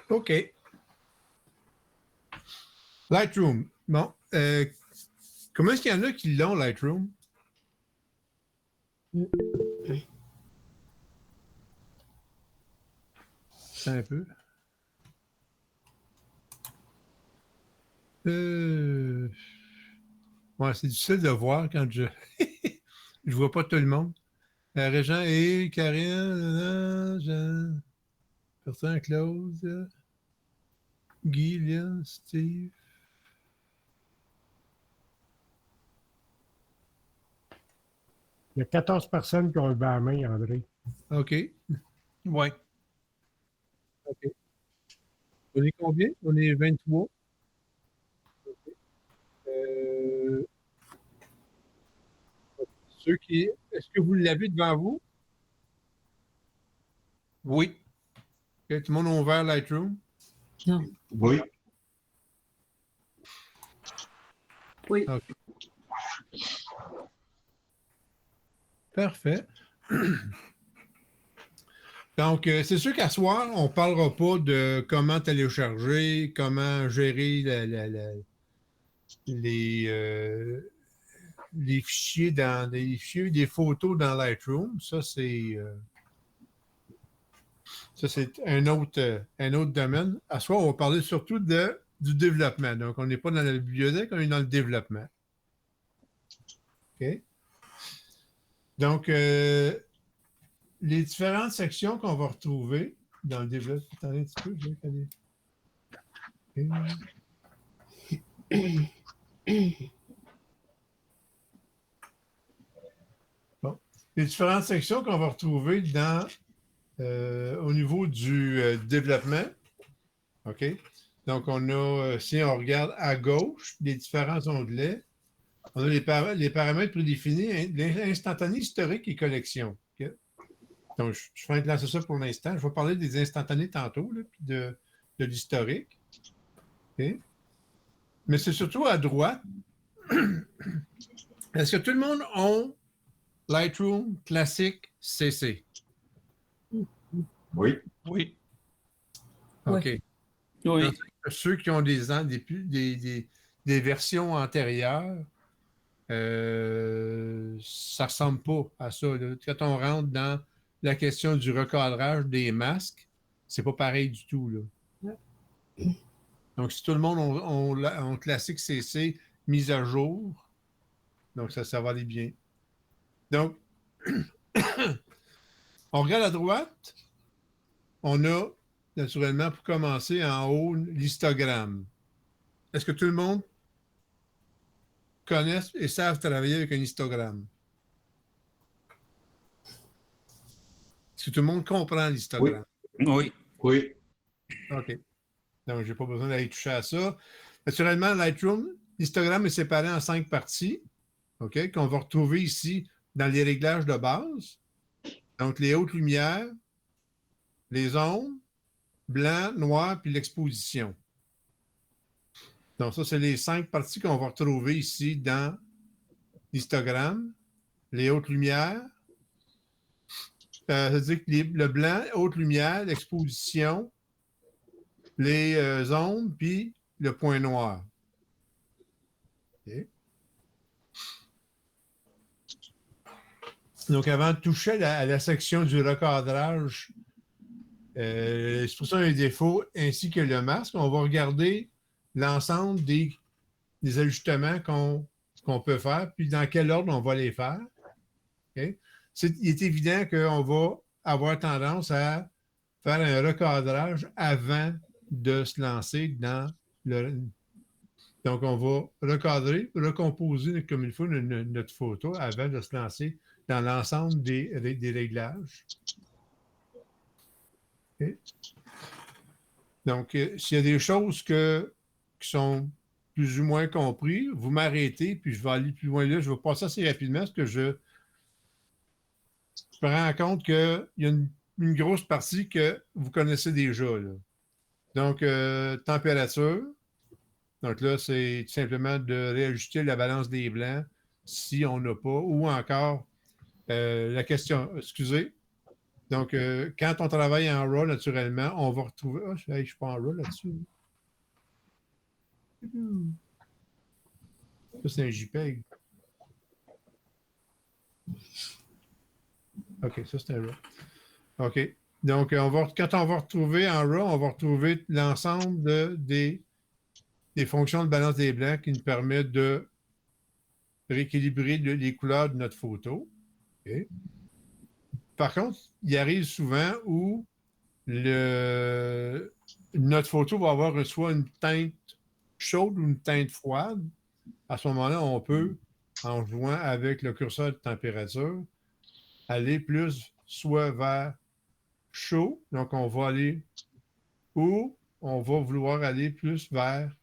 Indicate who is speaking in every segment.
Speaker 1: OK. Lightroom. Bon. Comment est-ce qu'il y en a qui l'ont, Lightroom? C'est un peu. Ouais, c'est difficile de voir quand je je vois pas tout le monde. Régent et Karine, Jean, Bertrand, Claude, Guy, Lynn, Steve.
Speaker 2: Il y a 14 personnes qui ont levé la main, André.
Speaker 1: OK.
Speaker 3: Ouais.
Speaker 1: OK. On est combien? On est 23. OK. Ceux qui. Est-ce que vous l'avez devant vous?
Speaker 3: Oui.
Speaker 1: OK, tout le monde a ouvert Lightroom?
Speaker 4: Non.
Speaker 5: Oui.
Speaker 4: Oui.
Speaker 1: OK. Parfait. Donc, c'est sûr qu'à soir, on ne parlera pas de comment télécharger, comment gérer les fichiers des photos dans Lightroom. Ça, c'est un autre domaine. À soir, on va parler surtout du développement. Donc, on n'est pas dans la bibliothèque, on est dans le développement. OK? Donc, les différentes sections qu'on va retrouver dans le développement. Attendez un petit peu, je vais regarder. Bon. Les différentes sections qu'on va retrouver au niveau du développement. OK? Donc, on a, si on regarde à gauche, les différents onglets, on a les paramètres prédéfinis, l'instantané historique et collection. OK? Donc, je vais lancer ça pour l'instant. Je vais parler des instantanés tantôt, là, puis de l'historique. OK? Mais c'est surtout à droite. Est-ce que tout le monde a Lightroom Classic CC?
Speaker 5: Oui.
Speaker 3: Oui.
Speaker 1: OK.
Speaker 4: Ouais.
Speaker 3: Oui.
Speaker 1: Donc, ceux qui ont des versions antérieures, ça ressemble pas à ça. Là. Quand on rentre dans la question du recadrage des masques, c'est pas pareil du tout. Là. Donc, si tout le monde on classique CC mise à jour, donc ça va aller bien. Donc, on regarde à droite, on a, naturellement, pour commencer, en haut, l'histogramme. Est-ce que tout le monde connaissent et savent travailler avec un histogramme? Est-ce que tout le monde comprend l'histogramme?
Speaker 3: Oui.
Speaker 5: Oui.
Speaker 1: OK. Donc, je n'ai pas besoin d'aller toucher à ça. Naturellement, Lightroom, l'histogramme est séparé en 5 parties, OK, qu'on va retrouver ici dans les réglages de base. Donc, les hautes lumières, les ombres, blanc, noir, puis l'exposition. Donc, ça, c'est les 5 parties qu'on va retrouver ici dans l'histogramme. Les hautes lumières, ça veut dire que le blanc, haute lumière, l'exposition, les ombres, puis le point noir. OK. Donc, avant de toucher à la section du recadrage, c'est pour ça un défaut, ainsi que le masque, on va regarder l'ensemble des ajustements qu'on peut faire, puis dans quel ordre on va les faire. Okay? Il est évident qu'on va avoir tendance à faire un recadrage avant de se lancer dans le. Donc, on va recadrer, recomposer comme il faut notre photo avant de se lancer dans l'ensemble des réglages. Okay. Donc, s'il y a des choses qui sont plus ou moins comprises, vous m'arrêtez, puis je vais aller plus loin là. Je vais passer assez rapidement parce que je me rends compte qu'il y a une grosse partie que vous connaissez déjà. Là. Donc, température. Donc là, c'est tout simplement de réajuster la balance des blancs si on n'a pas, ou encore la question, excusez, Donc, quand on travaille en RAW, naturellement, on va retrouver... Ah, je ne suis pas en RAW là-dessus. Ça, c'est un JPEG. OK, ça, c'est un RAW. OK. Donc, quand on va retrouver en RAW, on va retrouver l'ensemble des fonctions de balance des blancs qui nous permettent de rééquilibrer les couleurs de notre photo. OK. Par contre, il arrive souvent où notre photo va avoir soit une teinte chaude ou une teinte froide. À ce moment-là, on peut, en jouant avec le curseur de température, aller plus soit vers chaud, donc on va aller, ou on va vouloir aller plus vers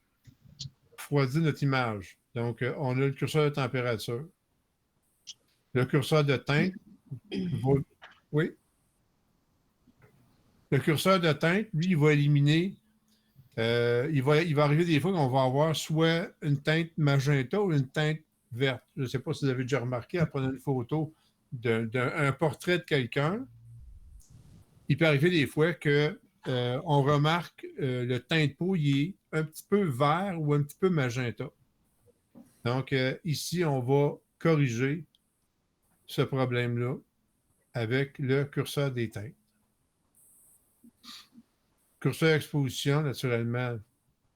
Speaker 1: refroidir notre image. Donc, on a le curseur de température. Le curseur de teinte va... Oui. Le curseur de teinte, lui, il va éliminer... il va arriver des fois qu'on va avoir soit une teinte magenta ou une teinte verte. Je ne sais pas si vous avez déjà remarqué en prenant une photo d'un portrait de quelqu'un. Il peut arriver des fois que on remarque le teint de peau, il est un petit peu vert ou un petit peu magenta. Donc, ici, on va corriger ce problème-là avec le curseur des teintes. Curseur exposition, naturellement,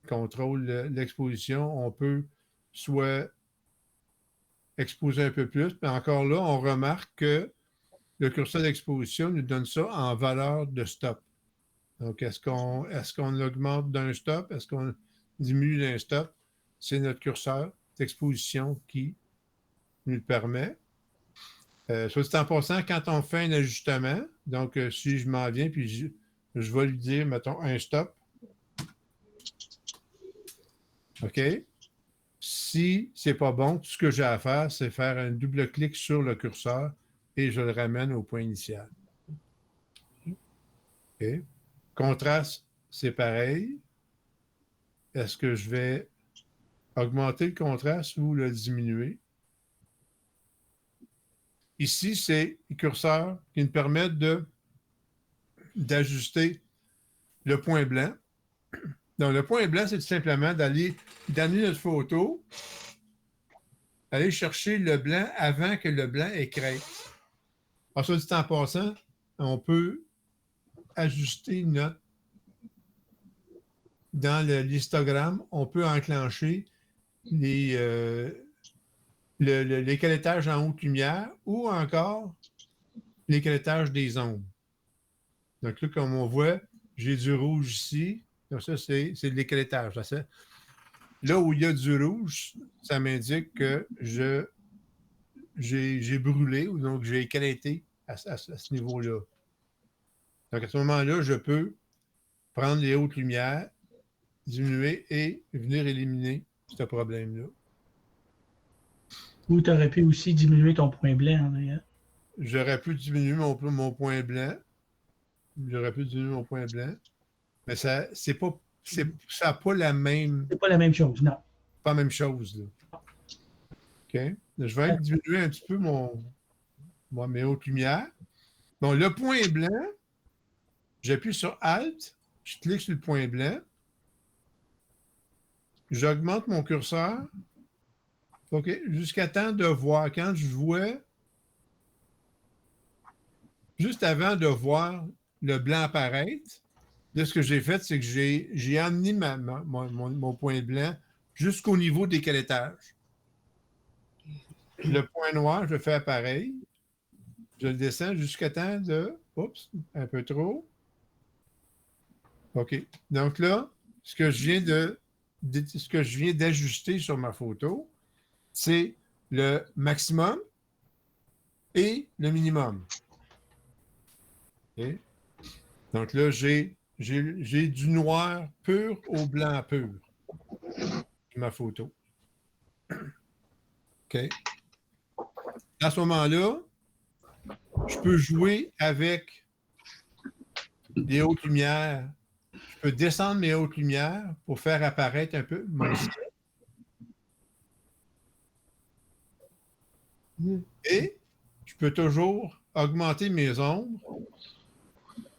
Speaker 1: contrôle l'exposition. On peut soit exposer un peu plus, mais encore là, on remarque que le curseur d'exposition nous donne ça en valeur de stop. Donc, est-ce qu'on l'augmente d'un stop? Est-ce qu'on diminue d'un stop? C'est notre curseur d'exposition qui nous le permet. Soit dit en passant, quand on fait un ajustement, donc si je m'en viens, puis je vais lui dire, mettons, un stop. OK? Si c'est pas bon, tout ce que j'ai à faire, c'est faire un double-clic sur le curseur et je le ramène au point initial. OK? Contraste, c'est pareil. Est-ce que je vais augmenter le contraste ou le diminuer? Ici, c'est les curseurs qui nous permettent d'ajuster le point blanc. Donc, le point blanc, c'est tout simplement d'aller notre photo, aller chercher le blanc avant que le blanc écrèse. Alors, ça dit en passant, on peut ajuster dans l'histogramme, on peut enclencher l'éclairage en haute lumière ou encore l'éclairage des ombres. Donc là, comme on voit, j'ai du rouge ici. Donc ça, c'est de l'éclairage. Là où il y a du rouge, ça m'indique que j'ai brûlé ou donc j'ai éclairé à ce niveau-là. Donc à ce moment-là, je peux prendre les hautes lumières, diminuer et venir éliminer ce problème-là.
Speaker 5: Ou tu aurais pu aussi diminuer ton point blanc, d'ailleurs.
Speaker 1: J'aurais pu diminuer mon point blanc. Mais ça n'a pas la même...
Speaker 5: C'est pas la même chose, non.
Speaker 1: Pas la même chose, là. OK? Je vais diminuer un petit peu mes hautes lumières. Bon, le point blanc, j'appuie sur Alt, je clique sur le point blanc, j'augmente mon curseur, OK, jusqu'à temps de voir, quand je vois, juste avant de voir le blanc apparaître, là, ce que j'ai fait, c'est que j'ai amené mon point blanc jusqu'au niveau des calettages. Le point noir, je le fais pareil. Je le descends jusqu'à temps de... Oups, un peu trop. OK. Donc là, ce que je viens d'ajuster sur ma photo, c'est le maximum et le minimum. OK? Donc là, j'ai du noir pur au blanc pur sur ma photo. OK? À ce moment-là, je peux jouer avec les hautes lumières. Je peux descendre mes hautes lumières pour faire apparaître un peu mon ciel. Et je peux toujours augmenter mes ombres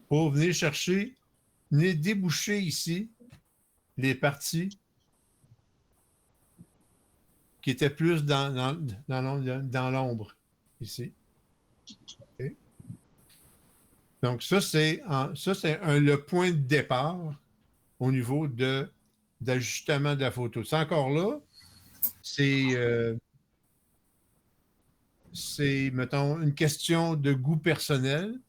Speaker 1: pour venir chercher, venir déboucher ici les parties qui étaient plus dans l'ombre, ici. Okay. Donc, ça, c'est le point de départ au niveau d'ajustement de la photo. C'est encore là, c'est, mettons, une question de goût personnel.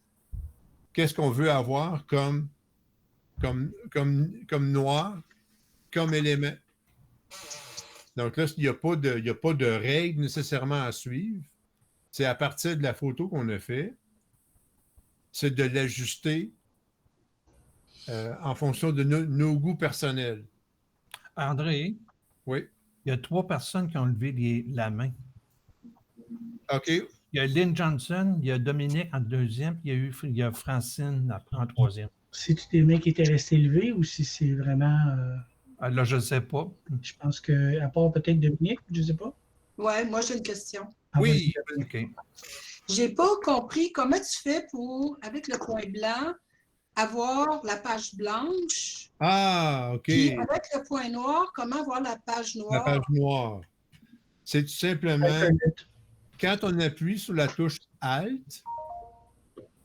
Speaker 1: Qu'est-ce qu'on veut avoir comme noir, comme élément? Donc là, il n'y a pas de règles nécessairement à suivre. C'est à partir de la photo qu'on a fait, c'est de l'ajuster en fonction de nos goûts personnels.
Speaker 3: André,
Speaker 1: Oui.
Speaker 3: il y a 3 personnes qui ont levé la main.
Speaker 1: OK.
Speaker 3: Il y a Lynn Johnson, il y a Dominique en deuxième, puis il y a Francine en troisième.
Speaker 5: C'est-tu des mains qui étaient restées levées ou si c'est vraiment.
Speaker 3: Là, je ne sais pas.
Speaker 5: Je pense que, à part peut-être Dominique, je ne sais pas.
Speaker 4: Ouais, moi j'ai une question.
Speaker 5: Ah,
Speaker 1: Oui.
Speaker 3: OK.
Speaker 4: J'ai pas compris comment tu fais pour, avec le point blanc, avoir la page blanche.
Speaker 1: Ah, OK.
Speaker 4: Puis avec le point noir, comment avoir la page
Speaker 1: La
Speaker 4: noire?
Speaker 1: page noire. C'est tout simplement quand on appuie sur la touche Alt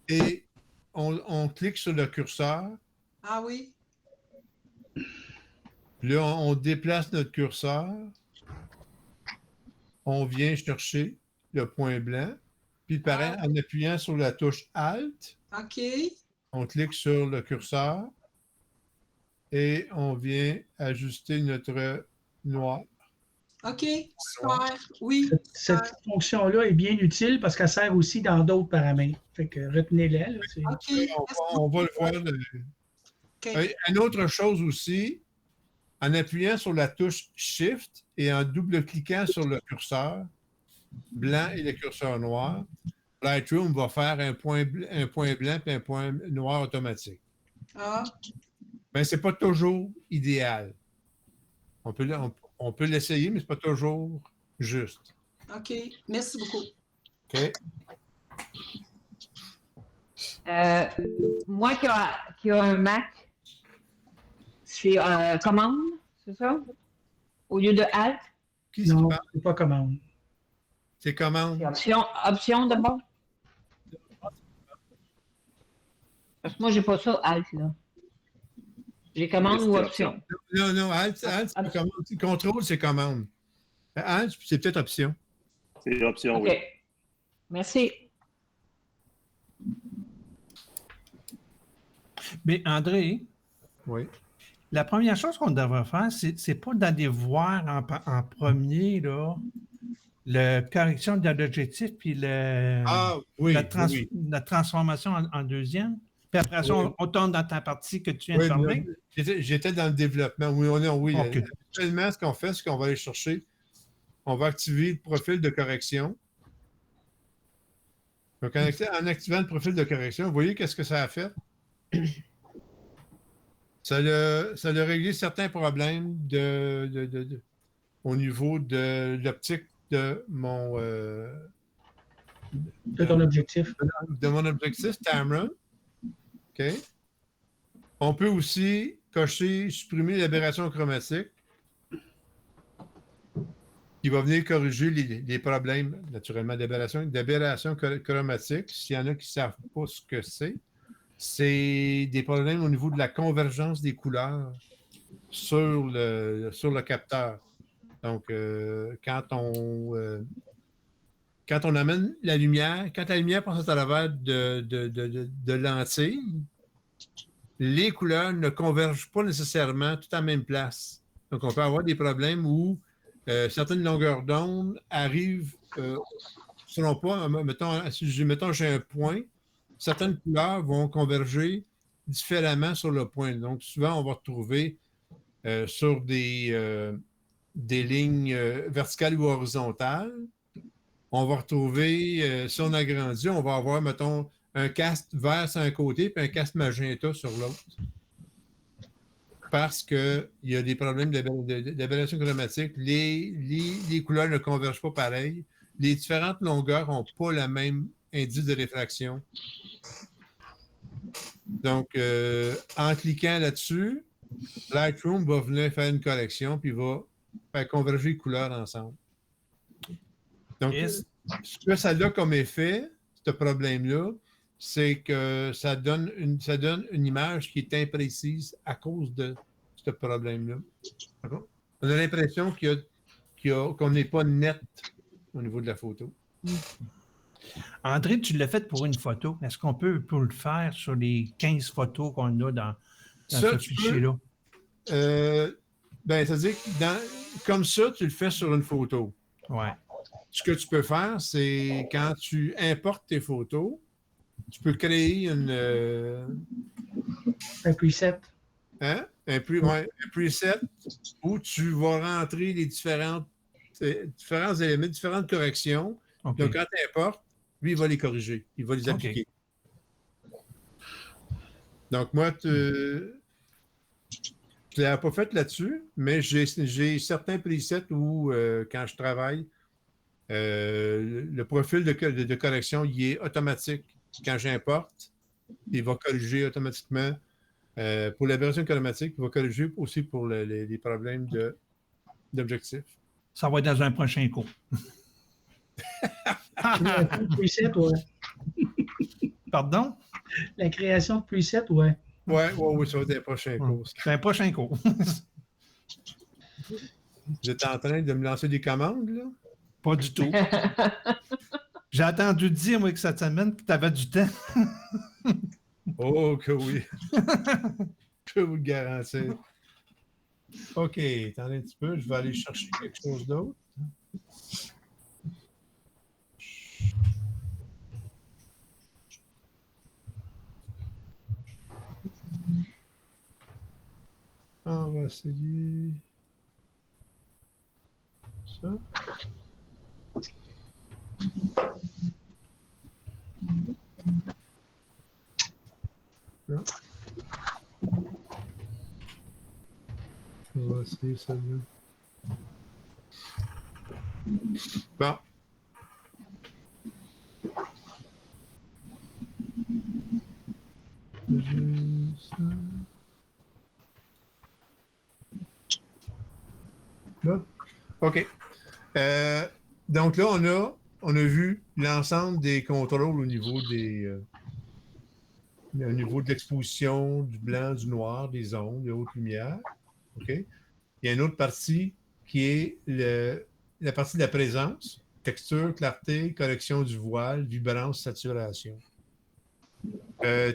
Speaker 1: et on clique sur le curseur,
Speaker 4: Ah oui.
Speaker 1: là, on déplace notre curseur, on vient chercher le point blanc, puis pareil, en appuyant sur la touche Alt,
Speaker 4: OK.
Speaker 1: on clique sur le curseur et on vient ajuster notre noir.
Speaker 4: OK, super. Oui.
Speaker 5: Cette fonction-là est bien utile parce qu'elle sert aussi dans d'autres paramètres. Fait que retenez-la. Là,
Speaker 4: OK.
Speaker 1: On va le voir.
Speaker 4: OK.
Speaker 1: Une autre chose aussi, en appuyant sur la touche Shift et en double-cliquant sur le curseur blanc et le curseur noir, Lightroom va faire un point blanc et un point noir automatique.
Speaker 4: Ah,
Speaker 1: Mais ce n'est pas toujours idéal. On peut l'essayer, mais ce n'est pas toujours juste.
Speaker 4: OK. Merci beaucoup.
Speaker 1: OK?
Speaker 6: Moi qui a un Mac, c'est commande, c'est ça? Au lieu de Alt?
Speaker 1: Qui
Speaker 5: non,
Speaker 1: parle?
Speaker 5: c'est pas commande.
Speaker 1: C'est commande.
Speaker 6: C'est option d'abord? Parce que moi, j'ai pas ça, Alt, là. J'ai commande ou option?
Speaker 1: Non, Alt, c'est commande. Contrôle, c'est commande. Alt, c'est peut-être option.
Speaker 7: C'est option,
Speaker 6: OK.
Speaker 7: oui.
Speaker 6: Merci.
Speaker 3: Mais André,
Speaker 1: Oui.
Speaker 3: la première chose qu'on devrait faire, c'est pas d'aller voir en premier là, la correction de l'objectif puis la transformation en deuxième. Puis après ça, on tourne dans ta partie que tu viens de parler.
Speaker 1: J'étais dans le développement. Oui.
Speaker 3: Okay.
Speaker 1: Actuellement, ce qu'on fait, c'est qu'on va aller chercher, on va activer le profil de correction. Donc, en activant le profil de correction, vous voyez qu'est-ce que ça a fait? Ça a réglé certains problèmes au niveau de l'optique de mon...
Speaker 5: de ton objectif.
Speaker 1: De mon objectif, Tamron. OK? On peut aussi cocher, supprimer l'aberration chromatique qui va venir corriger les problèmes, naturellement, d'aberration chromatique. S'il y en a qui ne savent pas ce que c'est des problèmes au niveau de la convergence des couleurs sur le capteur. Donc, quand on amène la lumière, quand la lumière passe à travers de lentilles, les couleurs ne convergent pas nécessairement tout à la même place. Donc, on peut avoir des problèmes où certaines longueurs d'onde arrivent, selon pas, mettons, j'ai un point, certaines couleurs vont converger différemment sur le point. Donc, souvent, on va retrouver sur des lignes verticales ou horizontales. On va retrouver, si on agrandit, on va avoir, mettons, un cast vert sur un côté puis un cast magenta sur l'autre. Parce qu'il y a des problèmes d'aberration chromatique. Les couleurs ne convergent pas pareil. Les différentes longueurs n'ont pas le même indice de réfraction. Donc, en cliquant là-dessus, Lightroom va venir faire une correction puis va faire converger les couleurs ensemble. Donc, ce que ça a comme effet, ce problème-là, c'est que ça donne une image qui est imprécise à cause de ce problème-là. On a l'impression qu'on n'est pas net au niveau de la photo.
Speaker 3: André, tu l'as fait pour une photo. Est-ce qu'on peut le faire sur les 15 photos qu'on a dans ce fichier-là?
Speaker 1: C'est-à-dire que comme ça, tu le fais sur une photo.
Speaker 3: Ouais.
Speaker 1: Ce que tu peux faire, c'est quand tu importes tes photos, tu peux créer
Speaker 5: Un preset.
Speaker 1: un preset où tu vas rentrer les différents éléments, différentes corrections.
Speaker 3: OK.
Speaker 1: Donc, quand tu importes, lui, il va les corriger. Il va les appliquer. Donc, moi, je ne l'ai pas fait là-dessus, mais j'ai certains presets où, quand je travaille, le profil de correction, il est automatique. Quand j'importe, il va corriger automatiquement. Pour la version automatique, il va corriger aussi pour les problèmes d'objectif.
Speaker 3: Ça va être dans un prochain cours.
Speaker 5: Preset, ouais.
Speaker 3: Pardon?
Speaker 5: La création de preset, ouais.
Speaker 1: Oui, ça va être un prochain cours.
Speaker 3: C'est un prochain cours.
Speaker 1: Vous êtes en train de me lancer des commandes, là?
Speaker 3: Pas du tout. J'ai attendu dire, moi, que cette semaine, que tu avais du temps.
Speaker 1: Oh, que oui. Je peux vous le garantir. OK, attendez un petit peu. Je vais aller chercher quelque chose d'autre. On va essayer ça. Non. On va essayer celle-là. Bon. J'ai ça. Là. OK. Donc là, on a vu l'ensemble des contrôles au niveau au niveau de l'exposition, du blanc, du noir, des ondes, des hautes lumières. OK? Il y a une autre partie qui est la partie de la présence, texture, clarté, correction du voile, vibrance, saturation.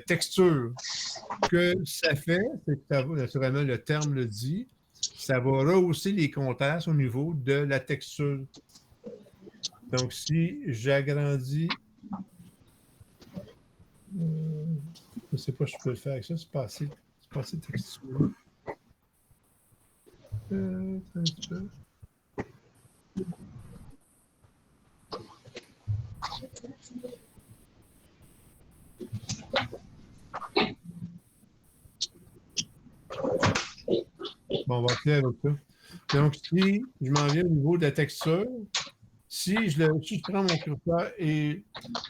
Speaker 1: Texture, ce que ça fait, c'est que ça va, naturellement, le terme le dit, ça va rehausser les contrastes au niveau de la texture. Donc, si j'agrandis, je ne sais pas si je peux le faire avec ça, c'est pas assez texture. Un petit peu. Bon, on va faire avec ça. Donc, si je m'en viens au niveau de la texture, si je prends mon curseur et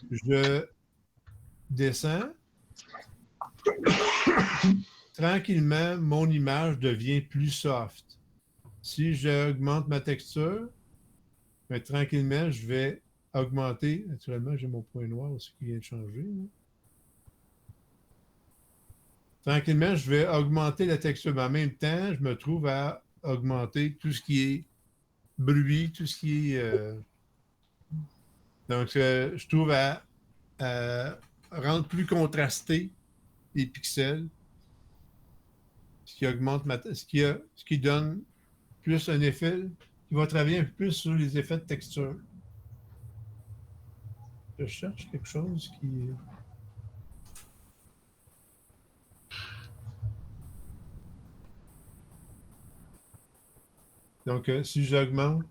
Speaker 1: je descends, tranquillement, mon image devient plus soft. Si j'augmente ma texture, bien, tranquillement, je vais augmenter. Naturellement, j'ai mon point noir aussi qui vient de changer. Là. Tranquillement, je vais augmenter la texture. Mais en même temps, je me trouve à augmenter tout ce qui est bruit, tout ce qui est... Donc, je trouve à rendre plus contrasté les pixels, ce qui augmente ce qui donne plus un effet, qui va travailler un peu plus sur les effets de texture. Je cherche quelque chose qui... Donc, si j'augmente,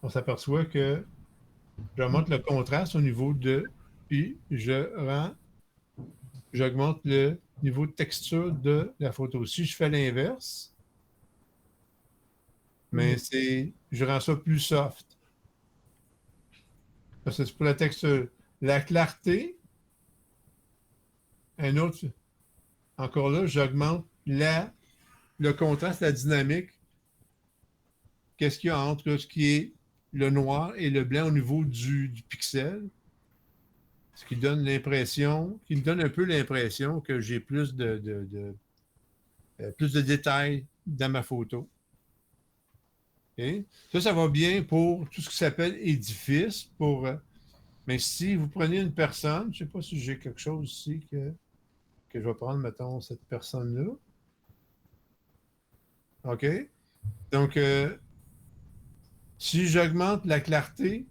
Speaker 1: on s'aperçoit que j'augmente le contraste au niveau de... Puis, j'augmente le niveau de texture de la photo. Si je fais l'inverse, mais je rends ça plus soft. Parce que c'est pour la texture. La clarté, un autre encore là, j'augmente le contraste, la dynamique. Qu'est-ce qu'il y a entre ce qui est le noir et le blanc au niveau du pixel? Ce qui donne l'impression, qui me donne un peu l'impression que j'ai plus plus de détails dans ma photo. Okay? Ça va bien pour tout ce qui s'appelle édifice. Mais si vous prenez une personne, je ne sais pas si j'ai quelque chose ici que je vais prendre, mettons, cette personne-là. OK? Donc, si j'augmente la clarté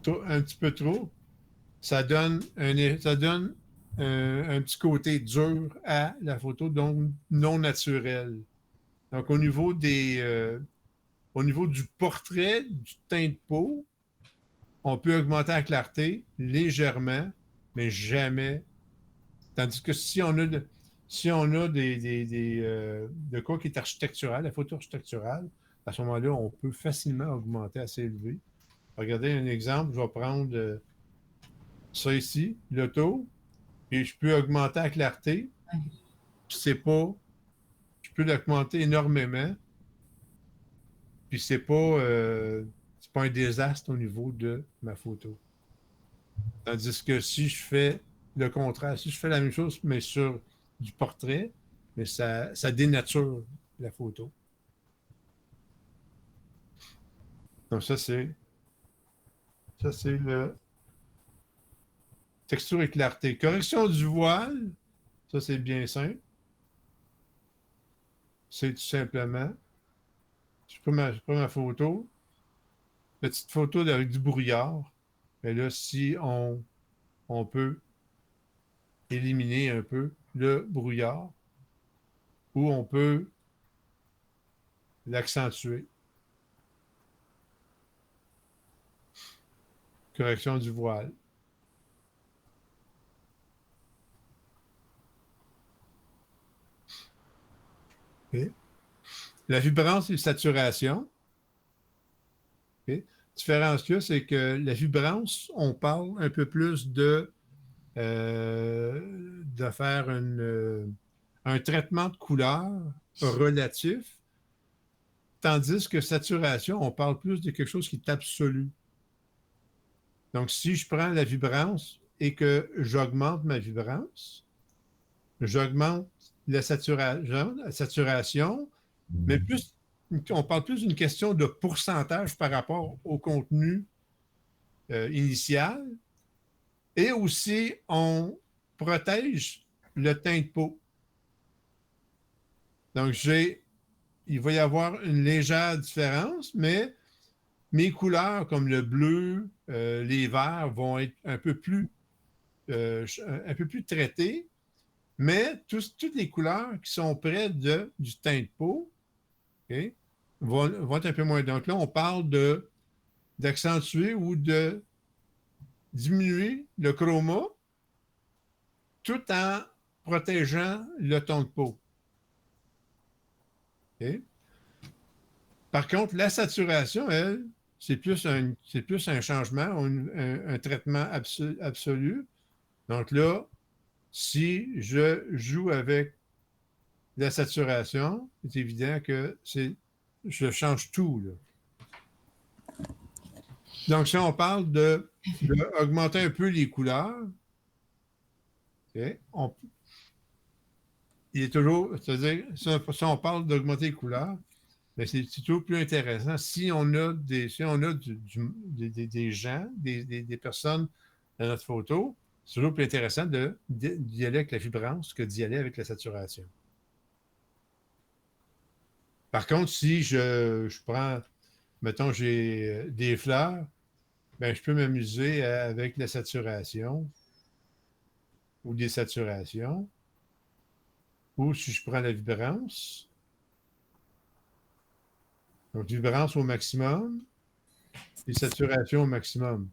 Speaker 1: un petit peu trop, ça donne un petit côté dur à la photo, donc non naturel. Donc, au niveau du portrait, du teint de peau, on peut augmenter la clarté légèrement, mais jamais. Tandis que si on a de quoi qui est architectural, la photo architecturale, à ce moment-là, on peut facilement augmenter assez élevé. Regardez un exemple, je vais prendre ça ici, l'auto, et je peux augmenter la clarté. Je peux l'augmenter énormément. Puis c'est pas un désastre au niveau de ma photo. Tandis que si je fais le contraire, si je fais la même chose, mais sur du portrait, mais ça dénature la photo. Donc ça, c'est le texture et clarté. Correction du voile, ça, c'est bien simple. C'est tout simplement, je prends ma photo, petite photo avec du brouillard. Mais là, si on peut éliminer un peu le brouillard, ou on peut l'accentuer. Correction du voile. Okay. La vibrance et la saturation. Okay. La différence qu'il y a, c'est que la vibrance, on parle un peu plus de faire un traitement de couleur relatif, tandis que saturation, on parle plus de quelque chose qui est absolu. Donc, si je prends la vibrance et que j'augmente ma vibrance, j'augmente la saturation, mais plus, on parle plus d'une question de pourcentage par rapport au contenu initial. Et aussi, on protège le teint de peau. Donc, il va y avoir une légère différence, mais mes couleurs comme le bleu, les verts vont être un peu plus traitées, mais toutes les couleurs qui sont près du teint de peau, okay, vont être un peu moins. Donc là, on parle d'accentuer ou de diminuer le chroma tout en protégeant le ton de peau. Okay. Par contre, la saturation, elle, c'est plus un changement, un traitement absolu. Donc là, si je joue avec la saturation, c'est évident que je change tout, là. Donc, si on parle d'augmenter un peu les couleurs, okay, il est toujours, c'est-à-dire, si on parle d'augmenter les couleurs, mais c'est toujours plus intéressant si on a des gens, des personnes dans notre photo, c'est toujours plus intéressant d'y aller avec la vibrance que d'y aller avec la saturation. Par contre, si je prends, mettons, j'ai des fleurs, ben, je peux m'amuser avec la saturation ou des saturations. Ou si je prends la vibrance, donc vibrance au maximum et saturation au maximum.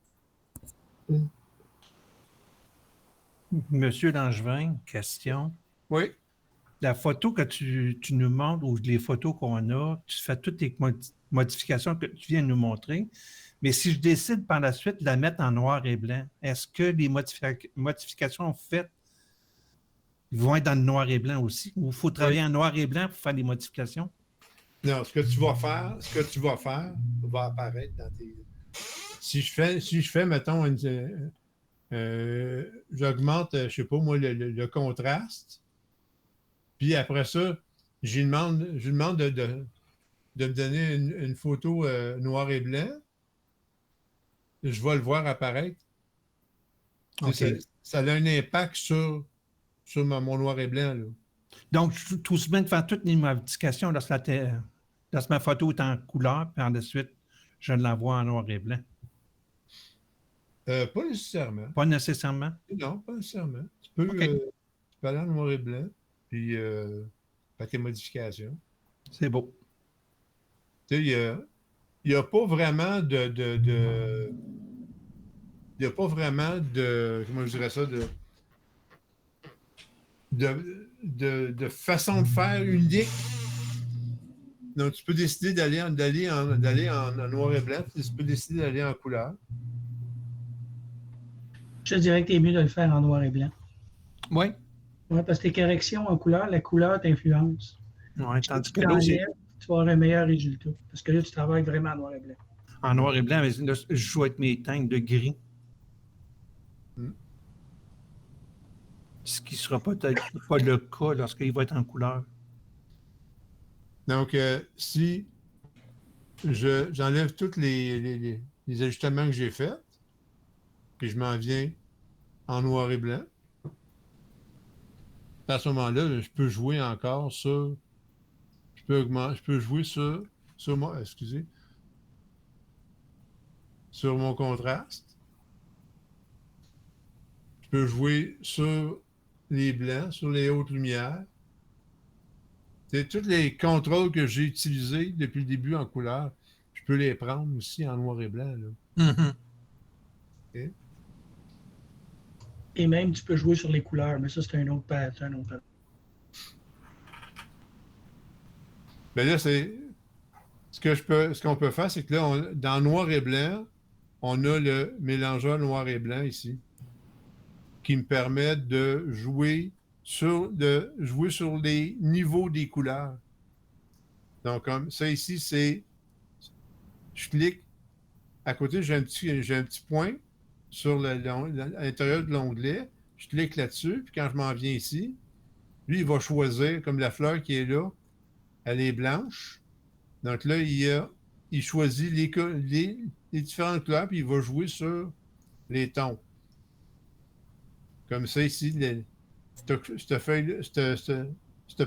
Speaker 3: Monsieur Langevin, question.
Speaker 1: Oui.
Speaker 3: La photo que tu nous montres ou les photos qu'on a, tu fais toutes les modifications que tu viens de nous montrer. Mais si je décide par la suite de la mettre en noir et blanc, est-ce que les modifications faites Ils vont être dans le noir et blanc aussi. Ou il faut travailler en noir et blanc pour faire des modifications?
Speaker 1: Non, ce que tu vas faire va apparaître dans tes. Si je fais, mettons, j'augmente, je sais pas moi, le contraste, puis après ça, je lui demande de me donner une photo noir et blanc, je vais le voir apparaître.
Speaker 3: OK.
Speaker 1: Ça a un impact sur mon noir et blanc, là.
Speaker 3: Donc, tout se bien de faire toutes les modifications lorsque ma photo est en couleur, puis ensuite, je l'envoie en noir et blanc.
Speaker 1: Pas nécessairement.
Speaker 3: Pas nécessairement.
Speaker 1: Non, pas nécessairement. Tu peux,
Speaker 3: OK.
Speaker 1: tu peux aller en noir et blanc, puis faire tes modifications.
Speaker 3: C'est beau.
Speaker 1: Tu sais, il n'y a pas vraiment il n'y a pas vraiment de, comment je dirais ça, de façon de faire unique. Donc, tu peux décider d'aller en noir et blanc, puis tu peux décider d'aller en couleur.
Speaker 5: Je te dirais que c'est mieux de le faire en noir et blanc.
Speaker 3: Oui.
Speaker 5: Ouais, parce que tes corrections en couleur, la couleur t'influence.
Speaker 3: Ouais,
Speaker 5: Si
Speaker 3: tandis
Speaker 5: tu
Speaker 3: que là,
Speaker 5: l'enlèves, tu vas avoir un meilleur résultat. Parce que là, tu travailles vraiment en noir et blanc.
Speaker 3: en noir et blanc, mais là, je joue avec mes teintes de gris.
Speaker 1: Mm.
Speaker 3: Ce qui ne sera peut-être pas le cas lorsqu'il va être en couleur.
Speaker 1: Donc, si j'enlève tous les ajustements que j'ai faits, puis je m'en viens en noir et blanc, à ce moment-là, je peux jouer encore sur. Je peux jouer sur mon contraste. Je peux jouer sur les blancs, sur les hautes lumières. C'est tous les contrôles que j'ai utilisés depuis le début en couleur. Je peux les prendre aussi en noir et blanc, là.
Speaker 3: Mhm.
Speaker 1: OK?
Speaker 5: Et même, tu peux jouer sur les couleurs, mais ça, c'est un autre pattern.
Speaker 1: Mais là, ce qu'on peut faire, c'est que là, dans noir et blanc, on a le mélangeur noir et blanc ici, qui me permet de jouer sur les niveaux des couleurs. Donc, comme ça ici, je clique, à côté, j'ai un petit point sur à l'intérieur de l'onglet, je clique là-dessus, puis quand je m'en viens ici, lui, il va choisir, comme la fleur qui est là, elle est blanche. Donc là, il choisit les différentes couleurs, puis il va jouer sur les tons. Comme ça, ici, cette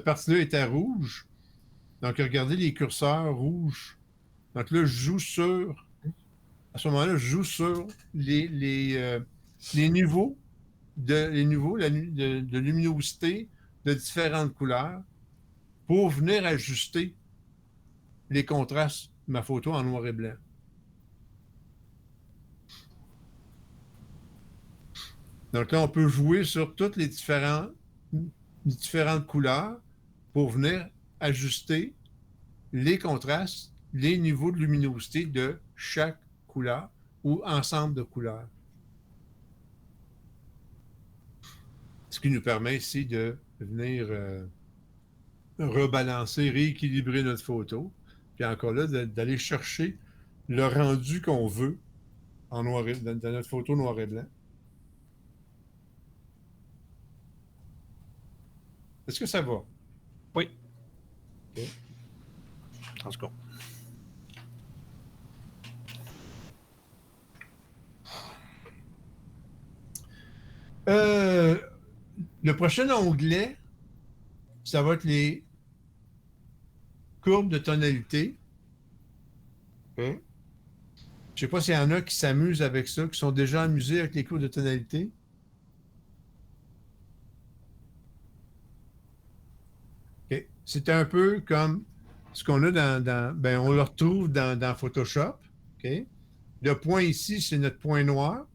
Speaker 1: partie-là est à rouge. Donc, regardez les curseurs rouges. Donc là, à ce moment-là, je joue sur les niveaux de luminosité de différentes couleurs pour venir ajuster les contrastes de ma photo en noir et blanc. Donc là, on peut jouer sur toutes les différentes couleurs pour venir ajuster les contrastes, les niveaux de luminosité de chaque couleur ou ensemble de couleurs. Ce qui nous permet ici de venir rebalancer, rééquilibrer notre photo. Puis encore là, d'aller chercher le rendu qu'on veut dans notre photo noir et blanc. Est-ce que ça va?
Speaker 3: Oui.
Speaker 1: OK.
Speaker 3: En tout cas.
Speaker 1: Le prochain onglet, ça va être les courbes de tonalité. OK. Je ne sais pas s'il y en a qui s'amusent avec ça, qui sont déjà amusés avec les courbes de tonalité. OK. C'est un peu comme ce qu'on a ben, on le retrouve dans Photoshop. OK. Le point ici, c'est notre point noir.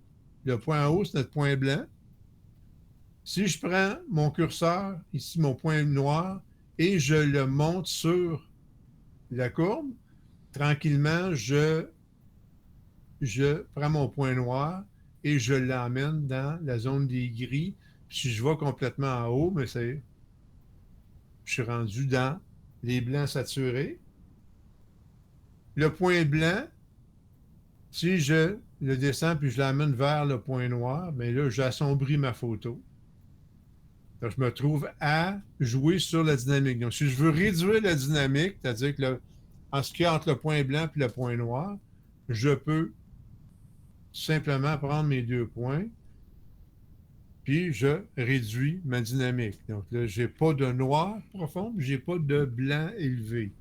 Speaker 1: Le point en haut, c'est notre point blanc. Si je prends mon curseur, ici mon point noir, et je le monte sur la courbe, tranquillement, je prends mon point noir et je l'emmène dans la zone des gris Si je vais complètement en haut, mais je suis rendu dans les blancs saturés. Le point blanc, si je le descends puis je l'amène vers le point noir, bien là, j'assombris ma photo. Donc, je me trouve à jouer sur la dynamique. Donc, si je veux réduire la dynamique, c'est-à-dire que en ce qui est entre le point blanc et le point noir, je peux simplement prendre mes 2 points, puis je réduis ma dynamique. Donc là, je n'ai pas de noir profond, je n'ai pas de blanc élevé.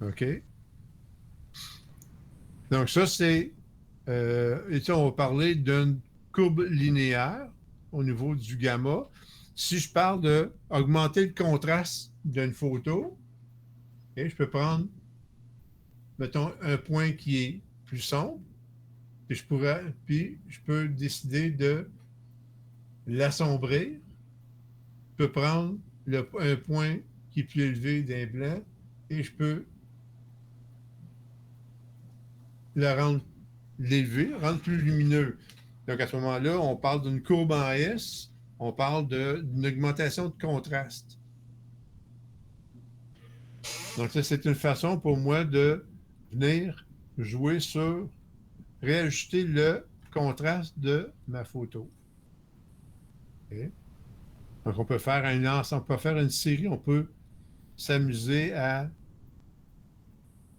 Speaker 1: OK? Donc ça, c'est... et ça, on va parler d'une courbe linéaire au niveau du gamma. Si je parle d'augmenter le contraste d'une photo, okay, je peux prendre, mettons, un point qui est plus sombre, puis je peux décider de l'assombrir. Je peux prendre un point qui est plus élevé d'un blanc et je peux l'élever, rendre plus lumineux. Donc, à ce moment-là, on parle d'une courbe en S, on parle d'une augmentation de contraste. Donc, ça, c'est une façon pour moi de venir jouer sur, réajuster le contraste de ma photo. Okay. Donc, on peut faire une série, on peut s'amuser à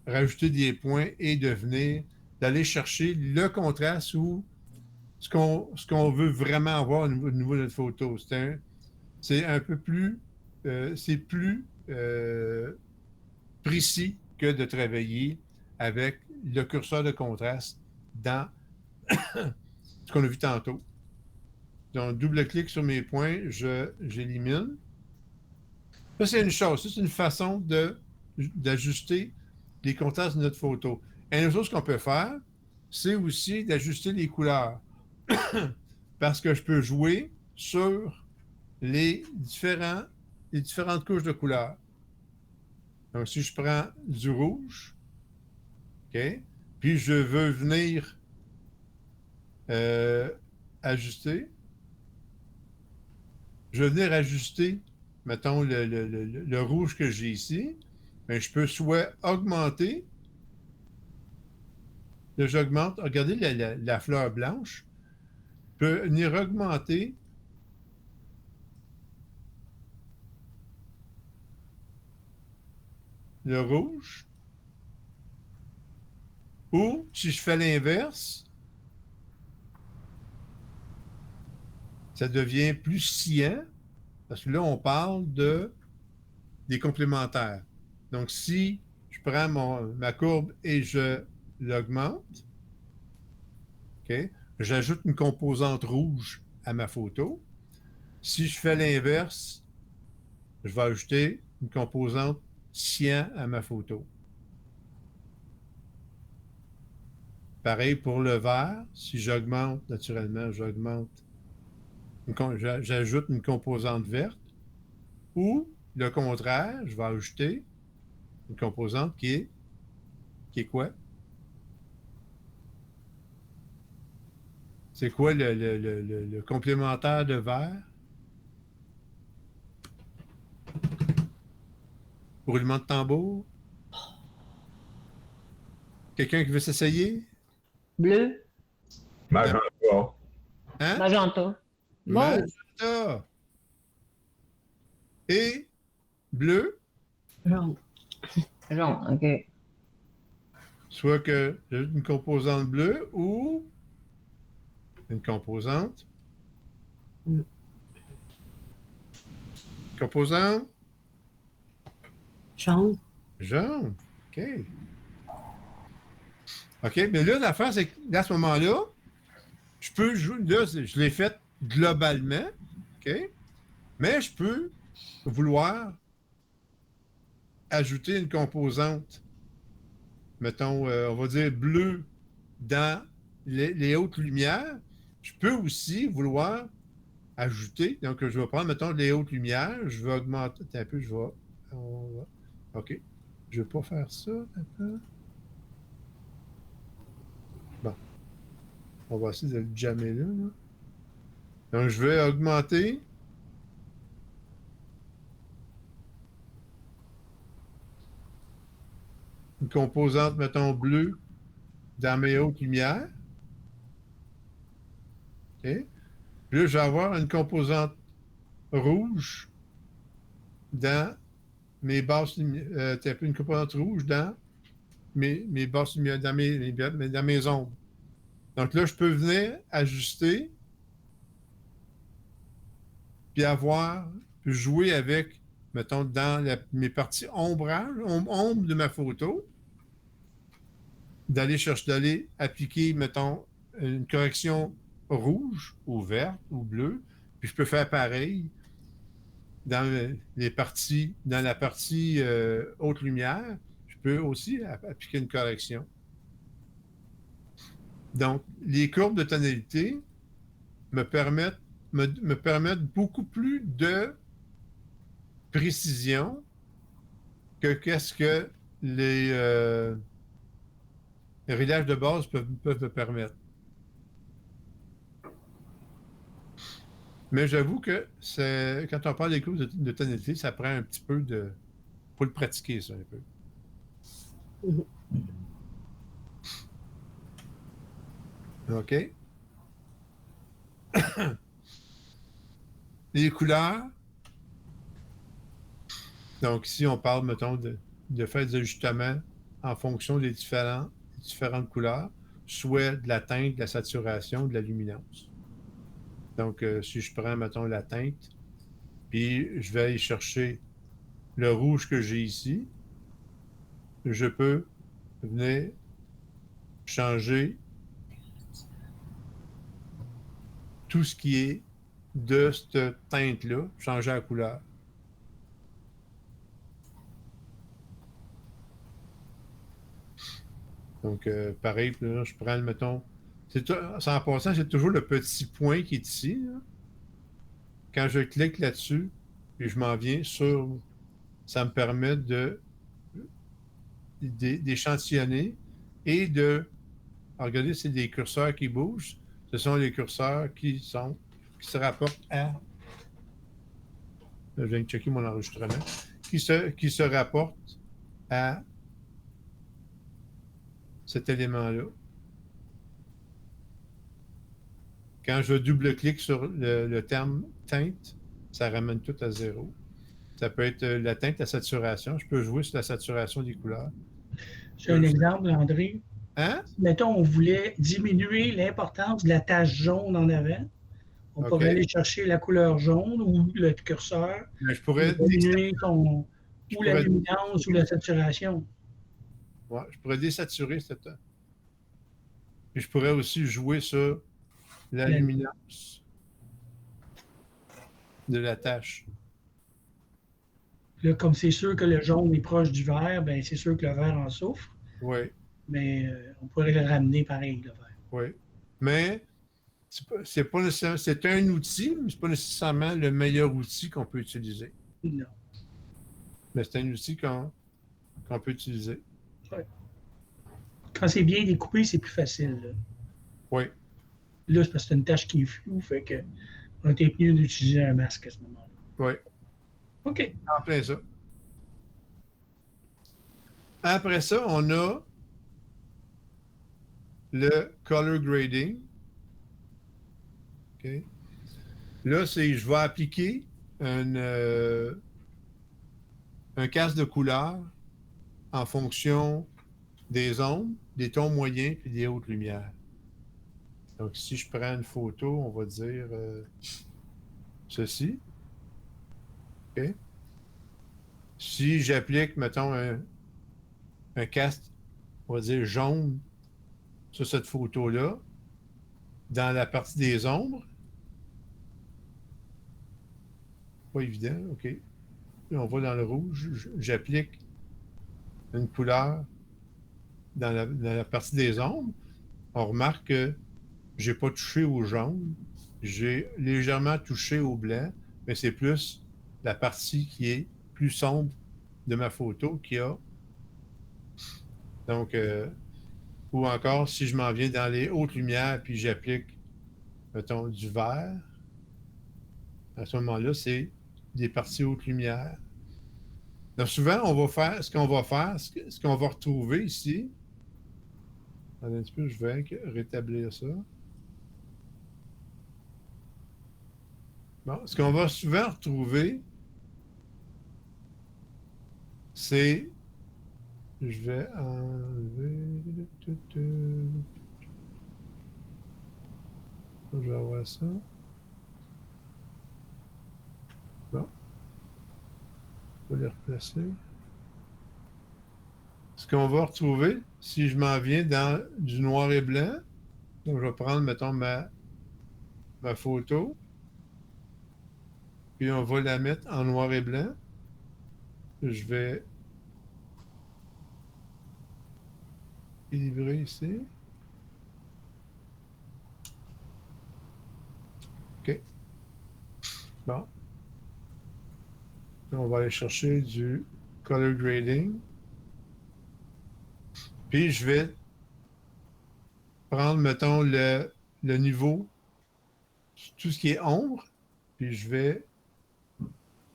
Speaker 1: rajouter des points et d'aller chercher le contraste ou ce qu'on veut vraiment avoir au niveau de notre photo. C'est un peu plus, c'est plus précis que de travailler avec le curseur de contraste dans ce qu'on a vu tantôt. Donc, double-clic sur mes points, j'élimine. Ça, c'est une chose. Ça, c'est une façon d'ajuster les contrastes de notre photo. Et une autre chose qu'on peut faire, c'est aussi d'ajuster les couleurs. Parce que je peux jouer sur les différentes couches de couleurs. Donc, si je prends du rouge, OK, puis je veux venir ajuster, je vais venir ajuster, mettons, le rouge que j'ai ici, mais je peux soit augmenter, là, j'augmente, regardez la fleur blanche, je peux venir augmenter le rouge, ou si je fais l'inverse, ça devient plus cyan, parce que là, on parle des complémentaires. Donc, si je prends ma courbe et je l'augmente, OK, j'ajoute une composante rouge à ma photo. Si je fais l'inverse, je vais ajouter une composante cyan à ma photo. Pareil pour le vert. Si j'augmente, naturellement, j'ajoute une composante verte. Ou, le contraire, je vais ajouter une composante qui est quoi? C'est quoi le complémentaire de vert? Roulement de tambour? Quelqu'un qui veut s'essayer?
Speaker 6: Bleu,
Speaker 7: Magenta.
Speaker 1: Hein?
Speaker 6: magenta. Mauve.
Speaker 1: Magenta. Et bleu,
Speaker 6: Jaune. Jaune, OK.
Speaker 1: soit que j'ajoute une composante bleue ou une composante. Composante
Speaker 8: Jaune.
Speaker 1: jaune. OK. OK, mais là, l'affaire, c'est qu'à ce moment-là, je peux jouer, là, je l'ai fait globalement, OK? Mais je peux vouloir ajouter une composante, mettons, on va dire bleu dans les hautes lumières. Je peux aussi vouloir ajouter, donc je vais prendre, mettons, les hautes lumières, je vais augmenter, un peu, OK, je ne vais pas faire ça, attends. Bon, on va essayer de le jammer là. Donc, je vais augmenter une composante, mettons, bleue dans mes hautes lumières. OK? Puis là, je vais avoir une composante rouge dans mes basses lumières. Une composante rouge dans mes basses lumières, dans mes ombres. Donc là, je peux venir ajuster puis jouer avec, mettons, dans mes parties ombrage, ombre de ma photo, d'aller appliquer, mettons, une correction rouge ou verte ou bleue, puis je peux faire pareil dans la partie haute lumière, je peux aussi appliquer une correction. Donc, les courbes de tonalité me permettent beaucoup plus de précision que qu'est-ce que les réglages de base peuvent me permettre. Mais j'avoue que quand on parle des courbes de tonalité, ça prend un petit peu de... faut le pratiquer, ça, un peu. OK. Les couleurs. Donc, ici, on parle, mettons, de faire des ajustements en fonction des différentes couleurs, soit de la teinte, de la saturation, de la luminance. Donc, si je prends, mettons, la teinte, puis je vais aller chercher le rouge que j'ai ici, je peux venir changer tout ce qui est de cette teinte-là, changer la couleur. Donc, pareil, là, je prends, mettons, en passant, c'est toujours le petit point qui est ici. Là. Quand je clique là-dessus, puis je m'en viens sur, ça me permet d'échantillonner et de, regardez, c'est des curseurs qui bougent. Ce sont les curseurs qui se rapportent à, là, je viens de checker mon enregistrement, qui se rapportent à cet élément-là. Quand je double-clique sur le terme teinte, ça ramène tout à zéro. Ça peut être la teinte, la saturation. Je peux jouer sur la saturation des couleurs.
Speaker 5: J'ai un exemple, André.
Speaker 1: Hein?
Speaker 5: Mettons, on voulait diminuer l'importance de la tache jaune en avant. On
Speaker 1: OK.
Speaker 5: pourrait aller chercher la couleur jaune ou le curseur.
Speaker 1: Mais je pourrais
Speaker 5: Diminuer ou la
Speaker 1: pourrais-
Speaker 5: luminance ou la saturation.
Speaker 1: ouais, je pourrais désaturer cette. Puis je pourrais aussi jouer sur la
Speaker 5: La-
Speaker 1: luminance de la tâche.
Speaker 5: Là, comme c'est sûr que le jaune est proche du vert, ben c'est sûr que le vert en souffre.
Speaker 1: Oui,
Speaker 5: Mais on pourrait le ramener pareil, le vert.
Speaker 1: oui. Mais c'est pas nécessairement, c'est un outil, mais c'est pas nécessairement le meilleur outil qu'on peut utiliser.
Speaker 5: Non.
Speaker 1: Mais c'est un outil qu'on peut utiliser.
Speaker 5: Quand c'est bien découpé, c'est plus facile. Là,
Speaker 1: Oui.
Speaker 5: là c'est parce que c'est une tâche qui est floue, fait que on était mieux d'utiliser un masque à ce moment-là.
Speaker 1: Oui.
Speaker 5: OK.
Speaker 1: En plein ça. Après ça, on a le color grading. OK. Là, je vais appliquer un casque de couleur en fonction des ombres, des tons moyens et des hautes lumières. Donc, si je prends une photo, on va dire ceci. OK. Si j'applique, mettons, un casque, on va dire jaune, sur cette photo-là, dans la partie des ombres, pas évident, OK. Puis on va dans le rouge, j'applique une couleur dans la partie des ombres. On remarque que je n'ai pas touché au jaune, j'ai légèrement touché au blanc, mais c'est plus la partie qui est plus sombre de ma photo qui a. Donc, ou encore, si je m'en viens dans les hautes lumières, puis j'applique, mettons, du vert, À ce moment-là, c'est des parties haute lumière. Donc, souvent, on va faire, ce qu'on va retrouver ici. Attendez un petit peu, je vais rétablir ça. Bon, ce qu'on va souvent retrouver, c'est. Je vais enlever. Je vais avoir ça. Bon. On va les replacer. Ce qu'on va retrouver, si je m'en viens dans du noir et blanc, donc je vais prendre, mettons, ma photo, puis on va la mettre en noir et blanc. Je vais équilibrer ici. OK. Bon. On va aller chercher du color grading. Puis je vais prendre, mettons, le niveau, tout ce qui est ombre, puis je vais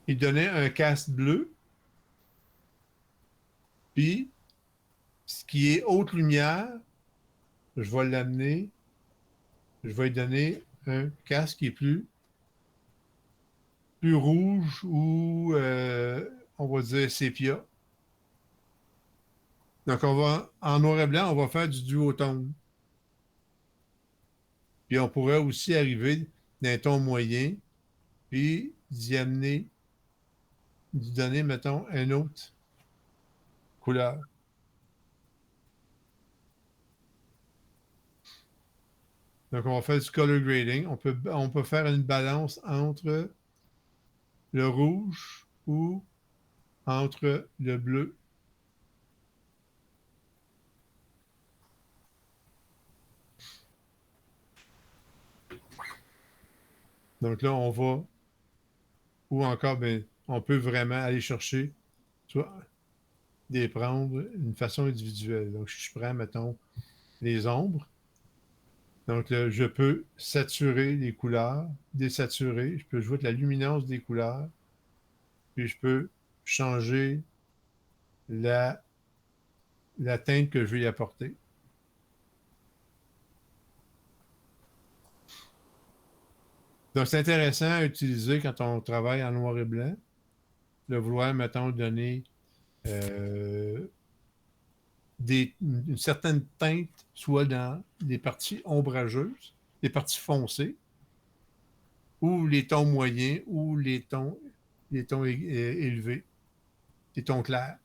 Speaker 1: y donner un cast bleu. Puis, ce qui est haute lumière, je vais l'amener, je vais lui donner un casque qui est plus rouge ou, on va dire, sépia. Donc, en noir et blanc, on va faire du duotone. Puis, on pourrait aussi arriver d'un ton moyen, puis d'y donner, mettons, un autre couleur. Donc, on va faire du color grading. On peut faire une balance entre le rouge ou entre le bleu. Donc là, on va, ou encore, ben, on peut vraiment aller chercher, soit les prendre d'une façon individuelle. Donc, si je prends, mettons, les ombres, donc là, je peux saturer les couleurs, désaturer, je peux jouer de la luminance des couleurs, puis je peux changer la teinte que je vais y apporter. Donc, c'est intéressant à utiliser quand on travaille en noir et blanc, de vouloir, mettons, donner une certaine teinte, soit dans les parties ombrageuses, les parties foncées, ou les tons moyens, ou les tons élevés, les tons clairs.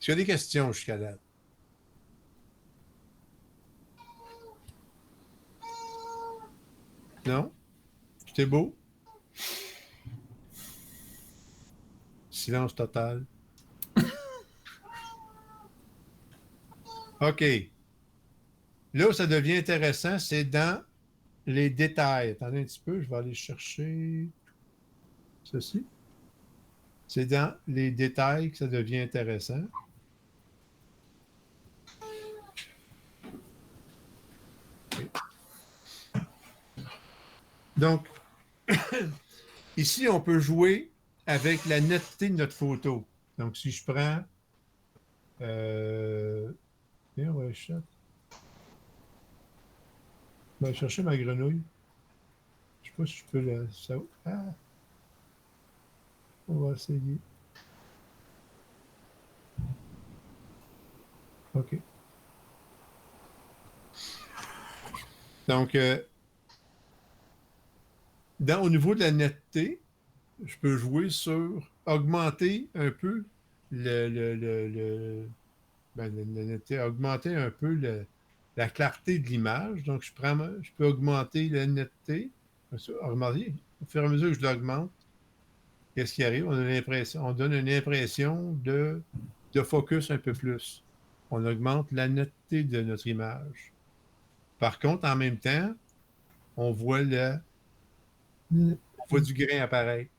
Speaker 1: Est-ce qu'il y a des questions jusqu'à là? Non? Tout est beau? Silence total. OK. Là où ça devient intéressant, c'est dans les détails. Attendez un petit peu, je vais aller chercher ceci. C'est dans les détails que ça devient intéressant. Okay. Donc, ici, on peut jouer avec la netteté de notre photo. Donc, si je prends... Viens, on va chercher ma grenouille. Je ne sais pas si je peux la... Ah! On va essayer. OK. Donc, au niveau de la netteté, je peux jouer sur augmenter un peu la netteté, augmenter un peu la clarté de l'image. Donc, je peux augmenter la netteté. Remarquez, au fur et à mesure que je l'augmente, qu'est-ce qui arrive? On donne une impression de focus un peu plus. On augmente la netteté de notre image. Par contre, en même temps, on voit du grain apparaître.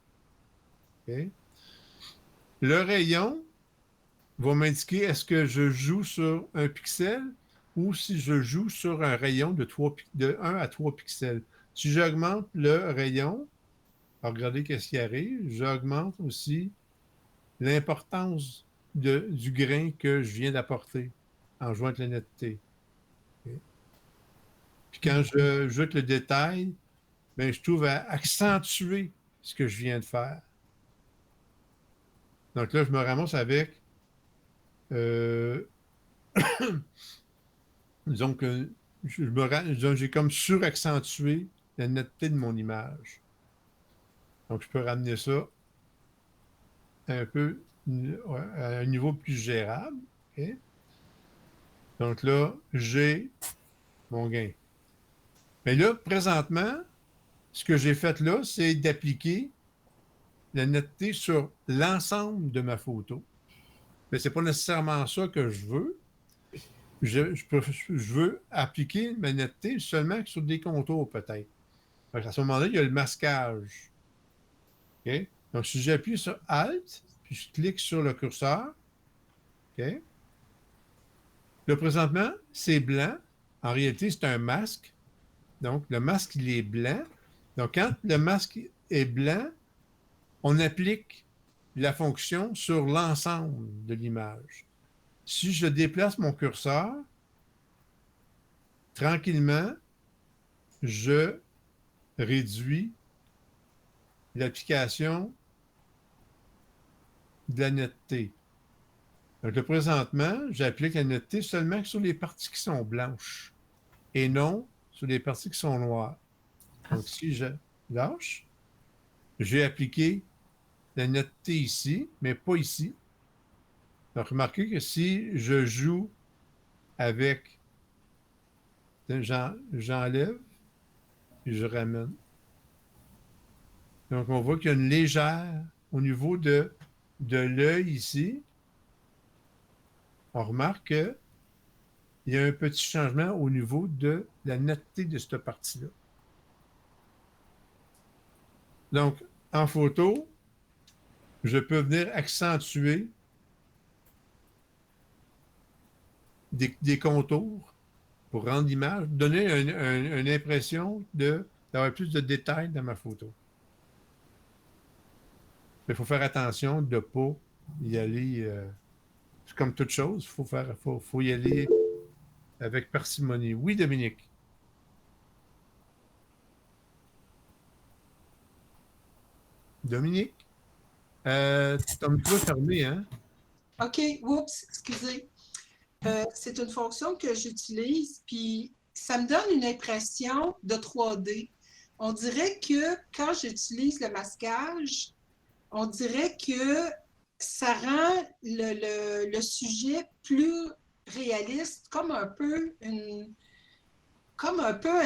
Speaker 1: Okay? Le rayon va m'indiquer est-ce que je joue sur un pixel ou si je joue sur un rayon de 1 à 3 pixels. Si j'augmente le rayon, regardez qu'est-ce qui arrive, j'augmente aussi l'importance du grain que je viens d'apporter en jouant avec la netteté. Okay. Puis quand je joute le détail, ben, je trouve à accentuer ce que je viens de faire. Donc là, je me ramasse avec disons que j'ai comme suraccentué la netteté de mon image. Donc, je peux ramener ça un peu à un niveau plus gérable. Okay? Donc là, j'ai mon gain. Mais là, présentement, ce que j'ai fait là, c'est d'appliquer la netteté sur l'ensemble de ma photo. Mais ce n'est pas nécessairement ça que je veux. Je veux appliquer ma netteté seulement sur des contours, peut-être. À ce moment-là, il y a le masquage. Okay? Donc, si j'appuie sur Alt, puis je clique sur le curseur, okay? Là, présentement, c'est blanc. En réalité, c'est un masque. Donc, le masque, il est blanc. Donc, quand le masque est blanc, on applique la fonction sur l'ensemble de l'image. Si je déplace mon curseur, tranquillement, je réduis l'application de la netteté. Donc, là, présentement, j'applique la netteté seulement sur les parties qui sont blanches et non sur les parties qui sont noires. Donc, si je lâche, j'ai appliqué la netteté ici, mais pas ici. Donc, remarquez que si je joue avec, j'enlève et je ramène. Donc, on voit qu'il y a une légère, au niveau de l'œil ici, on remarque qu'il y a un petit changement au niveau de la netteté de cette partie-là. Donc, en photo, je peux venir accentuer des contours pour rendre l'image, donner une impression d'avoir plus de détails dans ma photo. Mais il faut faire attention de ne pas y aller, c'est comme toute chose, il faut y aller avec parcimonie. Oui, Dominique? Dominique? Ton micro est fermé, hein?
Speaker 4: OK, oups, excusez. C'est une fonction que j'utilise, puis ça me donne une impression de 3D. On dirait que quand j'utilise le masquage, on dirait que ça rend le sujet plus réaliste, comme un peu un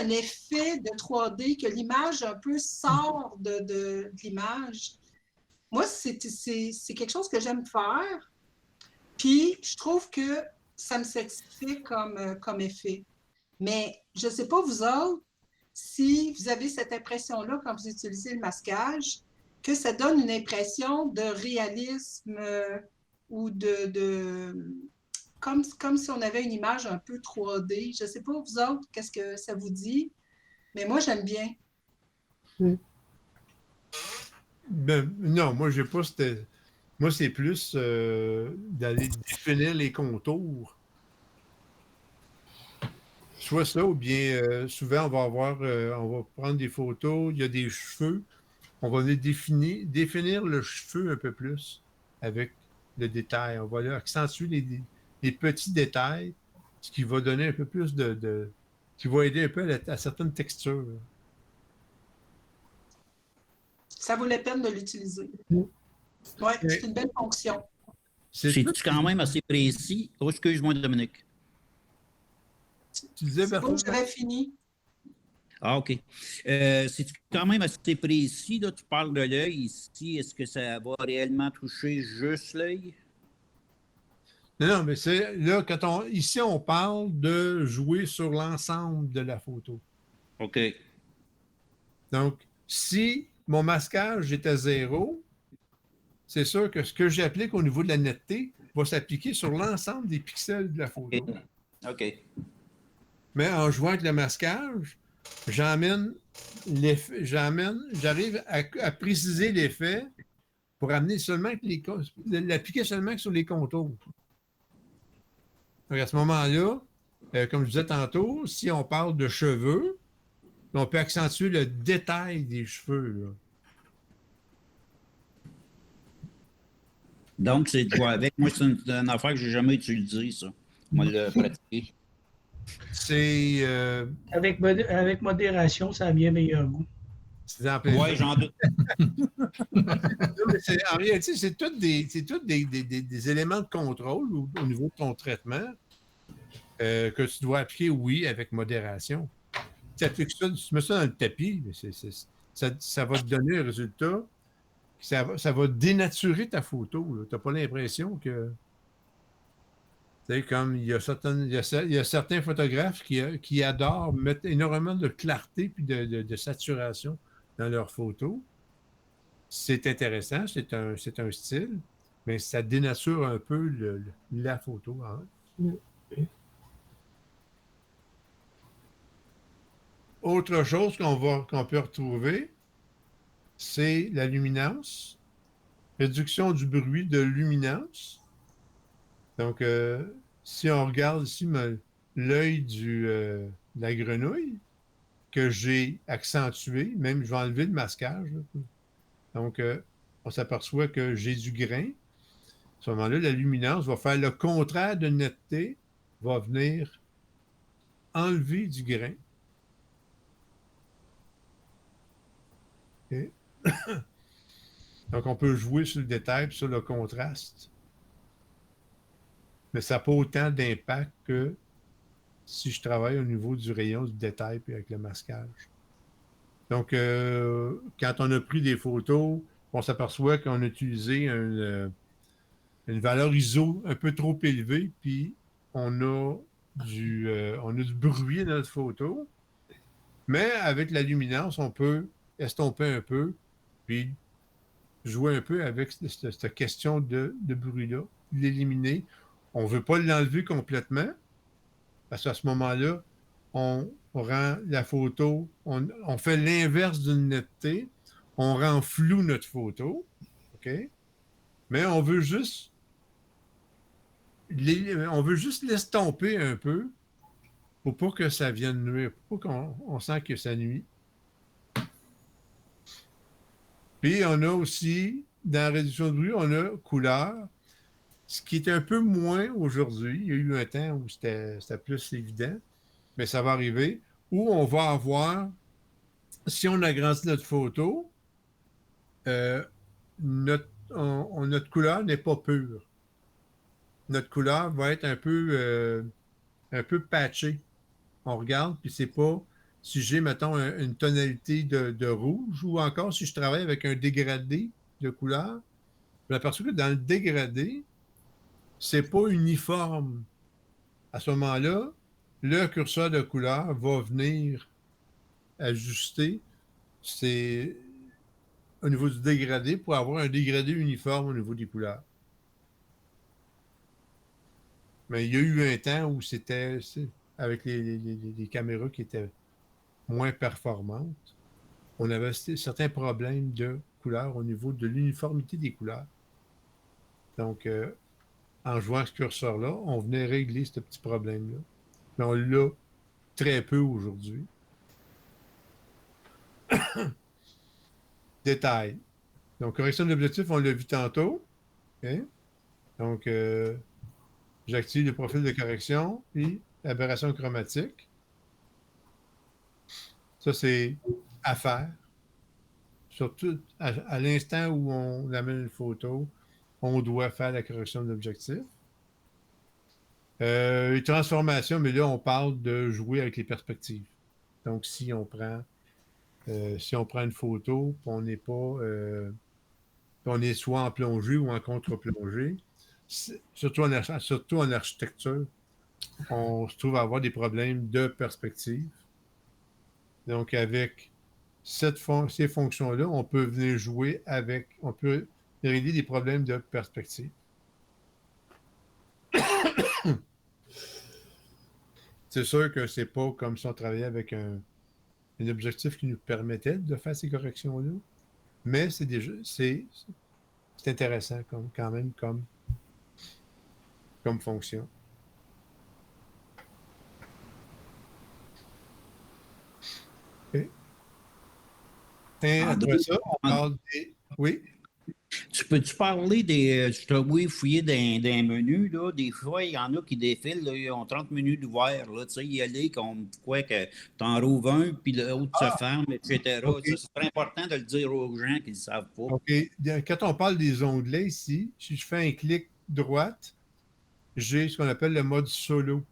Speaker 4: effet de 3D, que l'image un peu sort de l'image. Moi, c'est quelque chose que j'aime faire, puis je trouve que ça me satisfait comme effet. Mais je ne sais pas, vous autres, si vous avez cette impression-là quand vous utilisez le masquage, que ça donne une impression de réalisme ou comme si on avait une image un peu 3D. Je ne sais pas, vous autres, qu'est-ce que ça vous dit? Mais moi, j'aime bien.
Speaker 1: Ben, non, moi, j'ai pas cette... Moi, c'est plus d'aller définir les contours. Soit ça, ou bien souvent, on va prendre des photos, il y a des cheveux, on va venir définir le cheveu un peu plus avec le détail. On va là accentuer les petits détails, ce qui va donner un peu plus qui va aider un peu à certaines textures.
Speaker 4: Ça vaut la peine de l'utiliser. Oui, c'est une belle fonction.
Speaker 8: C'est-tu quand même assez précis? Oh, excuse-moi, Dominique.
Speaker 1: Tu disais,
Speaker 4: C'est bon, j'avais fini.
Speaker 8: Ah, OK. C'est-tu quand même assez précis? Là, tu parles de l'œil ici. Est-ce que ça va réellement toucher juste l'œil?
Speaker 1: Non, mais c'est là, ici, on parle de jouer sur l'ensemble de la photo.
Speaker 8: OK.
Speaker 1: Donc, si mon masquage est à 0, c'est sûr que ce que j'applique au niveau de la netteté va s'appliquer sur l'ensemble des pixels de la photo.
Speaker 8: OK.
Speaker 1: Mais en jouant avec le masquage, j'arrive à préciser l'effet pour amener seulement l'appliquer seulement sur les contours. Donc à ce moment-là, comme je disais tantôt, si on parle de cheveux, on peut accentuer le détail des cheveux. Là.
Speaker 8: Donc, c'est de jouer avec. Moi, c'est une affaire que j'ai jamais utilisée, ça. Moi, le pratiquer.
Speaker 1: C'est
Speaker 5: Avec modération, ça a bien meilleur goût.
Speaker 1: c'est en plein
Speaker 8: Oui,
Speaker 1: ça.
Speaker 8: j'en doute.
Speaker 1: Non, mais en réalité, c'est tous des éléments de contrôle au niveau de ton traitement que tu dois appliquer, oui, avec modération. Tu appliques ça, tu mets ça dans le tapis, mais ça va te donner un résultat. Ça va dénaturer ta photo. Tu n'as pas l'impression que. Tu sais, comme il y a certains photographes qui adorent mettre énormément de clarté et de saturation dans leurs photos. C'est intéressant, c'est un style, mais ça dénature un peu la photo. Hein. Autre chose qu'on peut retrouver, c'est la luminance, réduction du bruit de luminance. Donc, si on regarde ici l'œil de la grenouille, que j'ai accentué, même je vais enlever le masquage. Là. Donc, on s'aperçoit que j'ai du grain. À ce moment-là, la luminance va faire le contraire de netteté, va venir enlever du grain. Okay. Donc, on peut jouer sur le détail et sur le contraste. Mais ça n'a pas autant d'impact que si je travaille au niveau du rayon du détail puis avec le masquage. Donc, quand on a pris des photos, on s'aperçoit qu'on a utilisé une valeur ISO un peu trop élevée, puis on a du bruit dans notre photo. Mais avec la luminance, on peut estomper un peu, puis jouer un peu avec cette question de bruit-là, l'éliminer. On ne veut pas l'enlever complètement, parce qu'à ce moment-là, on rend la photo, on fait l'inverse d'une netteté, on rend flou notre photo, OK? Mais on veut juste l'estomper un peu pour pas que ça vienne nuire, pour pas qu'on sent que ça nuit. Puis on a aussi, dans la réduction de bruit, on a couleur, ce qui est un peu moins aujourd'hui. Il y a eu un temps où c'était plus évident, mais ça va arriver, où on va avoir, si on agrandit notre photo, notre couleur n'est pas pure. Notre couleur va être un peu patchée. On regarde, puis c'est pas si j'ai, mettons, une tonalité de rouge ou encore si je travaille avec un dégradé de couleur. Je m'aperçois que dans le dégradé, c'est pas uniforme. À ce moment-là, le curseur de couleur va venir ajuster au niveau du dégradé pour avoir un dégradé uniforme au niveau des couleurs. Mais il y a eu un temps où c'était avec les caméras qui étaient moins performantes, on avait certains problèmes de couleurs au niveau de l'uniformité des couleurs. Donc, en jouant à ce curseur-là, on venait régler ce petit problème-là. Mais on l'a très peu aujourd'hui. Détail. Donc, correction de l'objectif, on l'a vu tantôt. Okay? Donc, j'active le profil de correction et aberration chromatique. Ça, c'est à faire. Surtout à l'instant où on amène une photo, on doit faire la correction de l'objectif. Les transformations, mais là, on parle de jouer avec les perspectives. Donc, si on prend une photo, on n'est pas... on est soit en plongée ou en contre-plongée, surtout en architecture, on se trouve à avoir des problèmes de perspective. Donc, avec ces fonctions-là, on peut venir jouer avec, on peut régler des problèmes de perspective. C'est sûr que c'est pas comme si on travaillait avec un objectif qui nous permettait de faire ces corrections-là, mais c'est intéressant quand même comme fonction. OK. Et après ça, on parle des... Oui?
Speaker 8: Tu peux-tu parler des. Tu t'as oui fouiller d'un menu, là. Des fois, il y en a qui défilent, là, ils ont 30 minutes d'ouvert, là. Tu sais, y aller comme quoi que t'en rouvres un, puis l'autre se ferme, etc.
Speaker 1: OK.
Speaker 8: Ça, c'est très important de le dire aux gens qui ne savent pas.
Speaker 1: OK. Quand on parle des onglets ici, si je fais un clic droite, j'ai ce qu'on appelle le mode solo.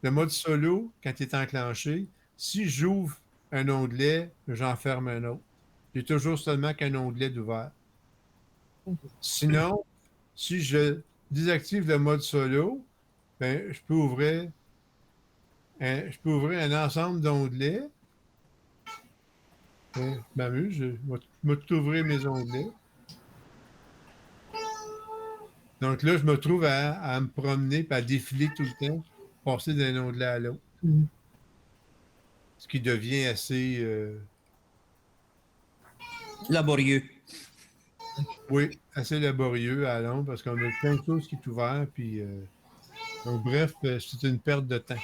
Speaker 1: Le mode solo, quand il est enclenché, si j'ouvre un onglet, j'en ferme un autre. J'ai toujours seulement qu'un onglet d'ouvert. Sinon, si je désactive le mode solo, ben, je peux ouvrir un ensemble d'onglets. Je m'amuse, je vais tout ouvrir mes onglets. Donc là, je me trouve à me promener et à défiler tout le temps, passer d'un onglet à l'autre. Ce qui devient assez...
Speaker 8: Laborieux.
Speaker 1: oui, assez laborieux à long parce qu'on a plein de choses qui sont ouvertes. Puis, donc, bref, c'est une perte de temps.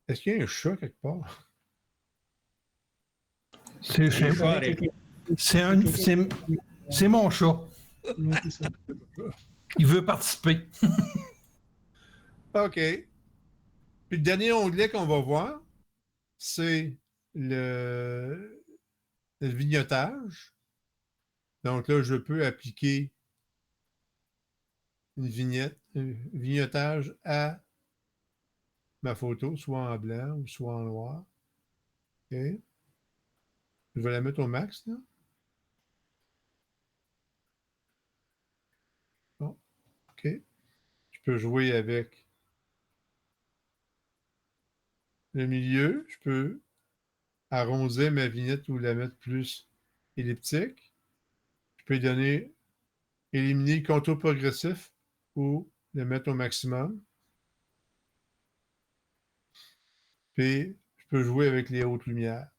Speaker 1: Est-ce qu'il y a un chat quelque part?
Speaker 3: C'est mon chat. Il veut participer.
Speaker 1: OK. Puis le dernier onglet qu'on va voir, c'est le vignettage. Donc là, je peux appliquer une vignette, un vignettage à ma photo, soit en blanc ou soit en noir. OK. Je vais la mettre au max, là. Bon. OK. Je peux jouer avec le milieu. Je peux arrondir ma vignette ou la mettre plus elliptique. Je peux éliminer le contour progressif ou le mettre au maximum. Puis, je peux jouer avec les hautes lumières.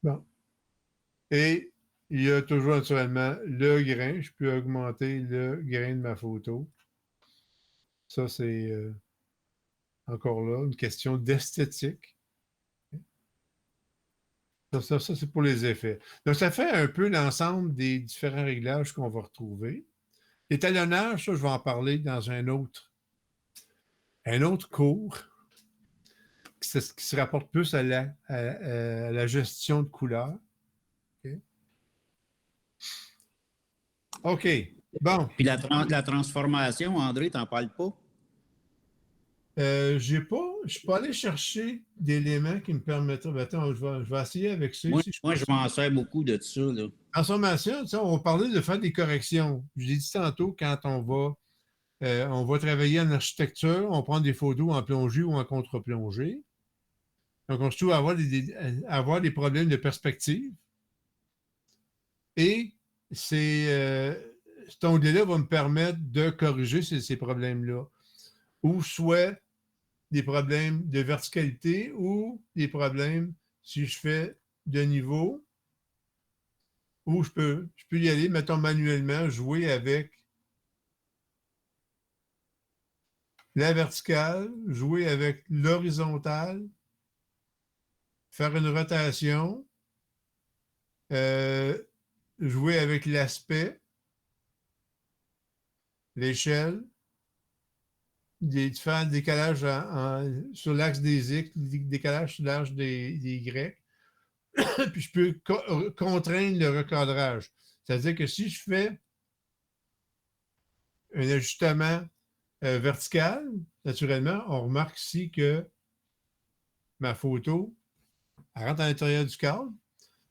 Speaker 1: Bon. Et il y a toujours naturellement le grain. Je peux augmenter le grain de ma photo. Ça, c'est encore là une question d'esthétique. Ça, c'est pour les effets. Donc, ça fait un peu l'ensemble des différents réglages qu'on va retrouver. L'étalonnage, ça, je vais en parler dans un autre cours qui se rapporte plus à la gestion de couleurs. OK. Bon.
Speaker 8: Puis la transformation, André, t'en parles pas?
Speaker 1: Je ne suis pas allé chercher d'éléments qui me permettraient. Ben, attends, je vais essayer avec ça.
Speaker 8: Moi, je m'en sers beaucoup de ça. Là.
Speaker 1: Transformation, on va parler de faire des corrections. Je l'ai dit tantôt, quand on va travailler en architecture, on prend des photos en plongée ou en contre-plongée. Donc, on se trouve à avoir des problèmes de perspective. Et cet onglet-là va me permettre de corriger ces problèmes-là. Ou soit des problèmes de verticalité ou des problèmes si je fais de niveau, ou je peux y aller, mettons manuellement, jouer avec la verticale, jouer avec l'horizontale, faire une rotation, jouer avec l'aspect, l'échelle, des différents décalages sur l'axe des X, décalages sur l'axe des Y. Puis je peux contraindre le recadrage. C'est-à-dire que si je fais un ajustement vertical, naturellement, on remarque ici que ma photo elle rentre à l'intérieur du cadre.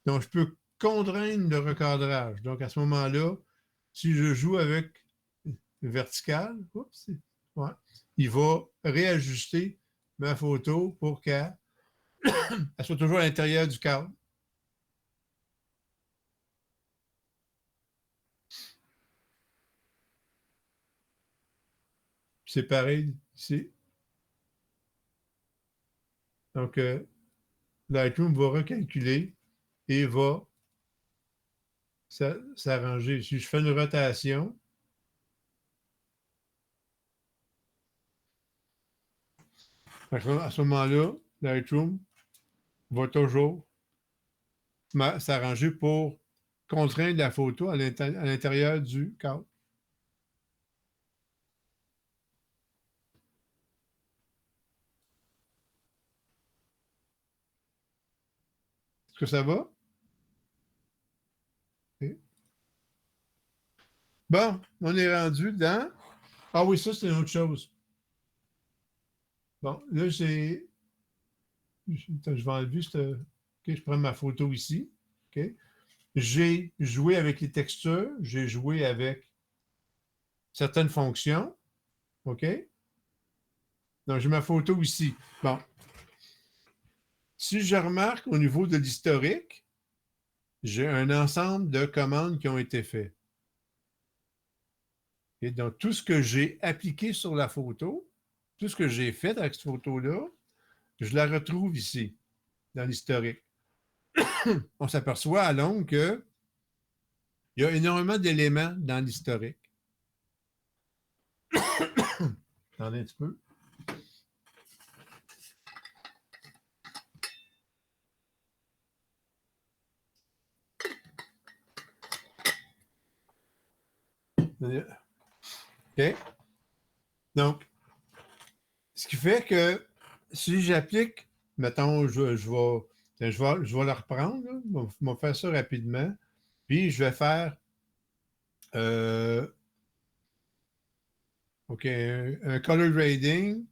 Speaker 1: Donc, je peux contraindre le recadrage. Donc, à ce moment-là, si je joue avec vertical, il va réajuster ma photo pour qu'elle soit toujours à l'intérieur du cadre. c'est pareil ici. Donc, Lightroom va recalculer et va s'arranger. Si je fais une rotation, à ce moment-là, Lightroom va toujours s'arranger pour contraindre la photo à l'intérieur du cadre. Est-ce que ça va? Okay. Bon, on est rendu dans... Ah oui, ça, c'est une autre chose. Bon, là, j'ai... Je vais enlever cette... OK, je prends ma photo ici. OK. J'ai joué avec les textures, j'ai joué avec certaines fonctions. OK? Donc, j'ai ma photo ici. Bon. Si je remarque au niveau de l'historique, j'ai un ensemble de commandes qui ont été faites. Et donc, tout ce que j'ai appliqué sur la photo, tout ce que j'ai fait avec cette photo-là, je la retrouve ici, dans l'historique. On s'aperçoit à longue qu'il y a énormément d'éléments dans l'historique. Attendez un petit peu. OK? Donc, ce qui fait que si j'applique, mettons, je vais le reprendre, là, je vais faire ça rapidement, puis je vais faire OK, un color grading,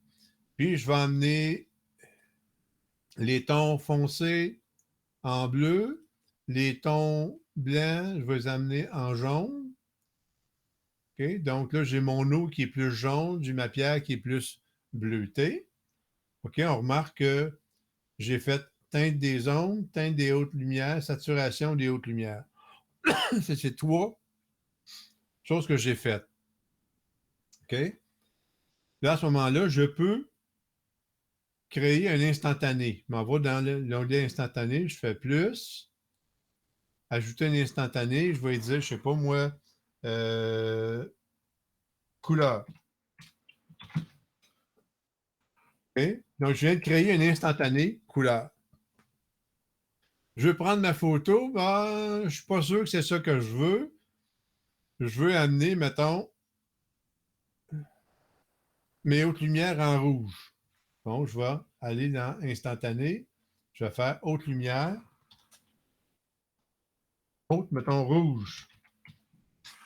Speaker 1: puis je vais emmener les tons foncés en bleu, les tons blancs, je vais les amener en jaune. OK, donc là, j'ai mon eau qui est plus jaune, j'ai ma pierre qui est plus bleutée. OK, on remarque que j'ai fait teinte des ombres, teinte des hautes lumières, saturation des hautes lumières. C'est trois choses que j'ai faites. OK? Là, à ce moment-là, je peux créer un instantané. Je m'en vais dans l'onglet instantané, je fais plus, ajouter un instantané, je vais dire, je ne sais pas moi, couleur. Okay? Donc, je viens de créer un instantané couleur. Je veux prendre ma photo, ben, je ne suis pas sûr que c'est ça que je veux. Je veux amener, mettons, mes hautes lumières en rouge. Bon, je vais aller dans instantané. Je vais faire haute lumière. Haute, mettons, rouge.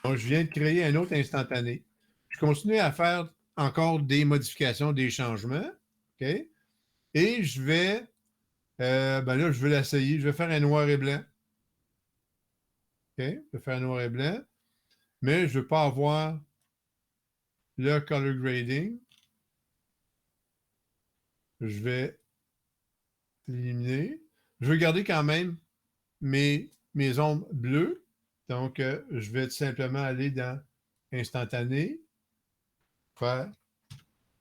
Speaker 1: Donc, je viens de créer un autre instantané. Je continue à faire encore des modifications, des changements. OK? Et je vais, ben là, je vais l'essayer. Je vais faire un noir et blanc. OK? Je vais faire un noir et blanc. Mais je ne veux pas avoir le color grading. Je vais l'éliminer. Je veux garder quand même mes ombres bleues. Donc, je vais tout simplement aller dans instantané, faire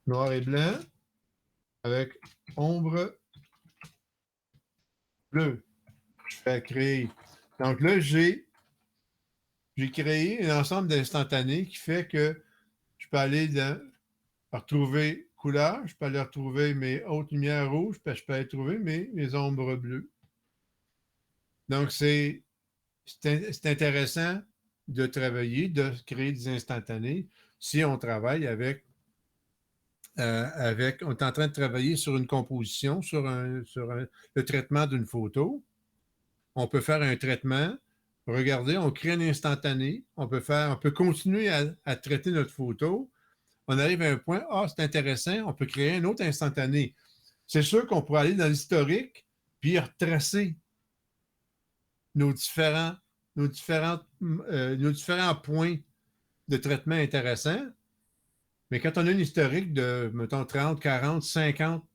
Speaker 1: noir et blanc avec ombre bleue. Je fais créer. Donc là, j'ai créé un ensemble d'instantanés qui fait que je peux aller retrouver couleur, je peux aller retrouver mes hautes lumières rouges, puis je peux aller retrouver mes ombres bleues. Donc, c'est intéressant de travailler, de créer des instantanés si on travaille avec on est en train de travailler sur une composition, sur le traitement d'une photo. On peut faire un traitement. Regardez, on crée un instantané. On peut continuer à traiter notre photo. On arrive à un point, c'est intéressant, on peut créer un autre instantané. C'est sûr qu'on pourrait aller dans l'historique puis retracer nos différents points de traitement intéressants. Mais quand on a une historique de, mettons, 30, 40, 50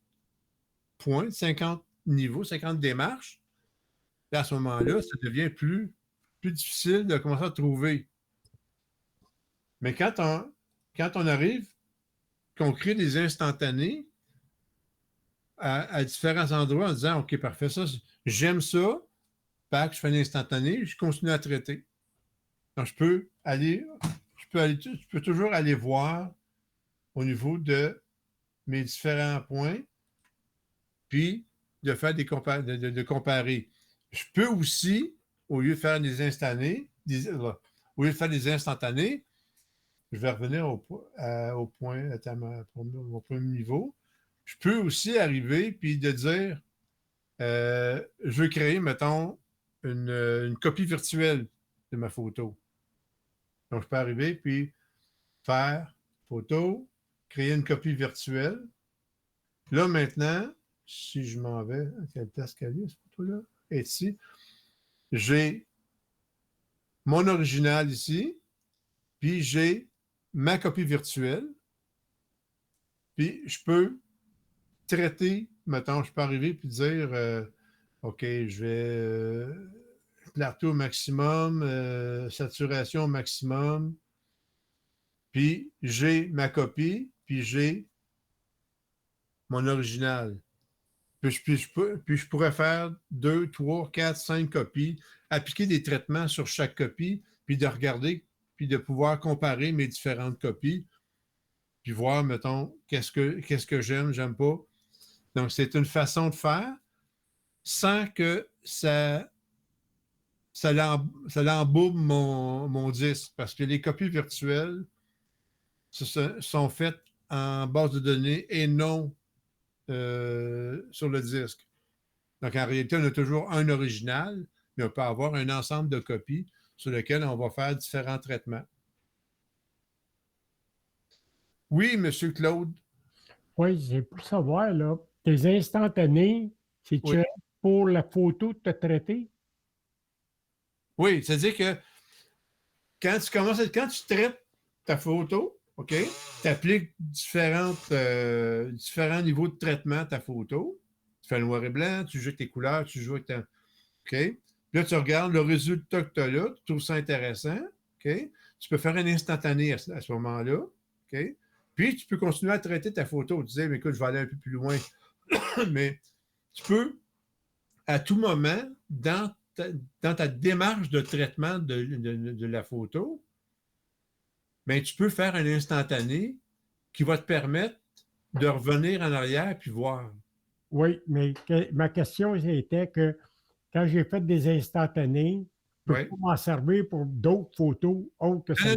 Speaker 1: points, 50 niveaux, 50 démarches, là, à ce moment-là, ça devient plus difficile de commencer à trouver. Mais quand on arrive qu'on crée des instantanés à différents endroits en disant, OK, parfait, ça, j'aime ça, pack, je fais un instantané, je continue à traiter. Donc, je peux toujours aller voir au niveau de mes différents points, puis de faire de comparer. Je peux aussi, au lieu de faire des instantanés, au lieu de faire des instantanés, je vais revenir au point, au premier niveau. Je peux aussi arriver puis de dire, je veux créer, mettons, une copie virtuelle de ma photo. Donc, je peux arriver puis faire photo, créer une copie virtuelle. Là, maintenant, si je m'en vais, à quelle place qu'elle est, cette photo-là? Et ici, j'ai mon original ici, puis j'ai ma copie virtuelle, puis je peux traiter, mettons, je peux arriver puis dire, OK, je vais clarté au maximum, saturation au maximum, puis j'ai ma copie, puis j'ai mon original. Puis je pourrais faire 2, 3, 4, 5 copies, appliquer des traitements sur chaque copie, puis de regarder, puis de pouvoir comparer mes différentes copies, puis voir, mettons, qu'est-ce que j'aime pas. Donc, c'est une façon de faire sans que ça l'embourbe mon disque, parce que les copies virtuelles sont faites en base de données et non sur le disque. Donc, en réalité, on a toujours un original, mais on peut avoir un ensemble de copies sur lesquelles on va faire différents traitements. Oui, M. Claude.
Speaker 2: Oui, j'ai pour savoir, là, tes instantanés, c'est-tu
Speaker 1: Oui.
Speaker 2: pour la photo de te traiter?
Speaker 1: Oui, c'est-à-dire que quand tu traites ta photo, OK, tu appliques différents niveaux de traitement à ta photo. Tu fais le noir et blanc, tu joues avec tes couleurs, tu joues avec ta. OK? Puis là, tu regardes le résultat que tu as là, tu trouves ça intéressant. OK? Tu peux faire un instantané à ce moment-là. OK? Puis, tu peux continuer à traiter ta photo. Tu disais, mais écoute, je vais aller un peu plus loin. Mais tu peux, à tout moment, dans ta démarche de traitement de la photo, ben, tu peux faire un instantané qui va te permettre de revenir en arrière puis voir.
Speaker 2: Oui, mais ma question était que quand j'ai fait des instantanés, je ne peux
Speaker 1: Ouais.
Speaker 2: pas m'en servir pour d'autres photos autres que ça.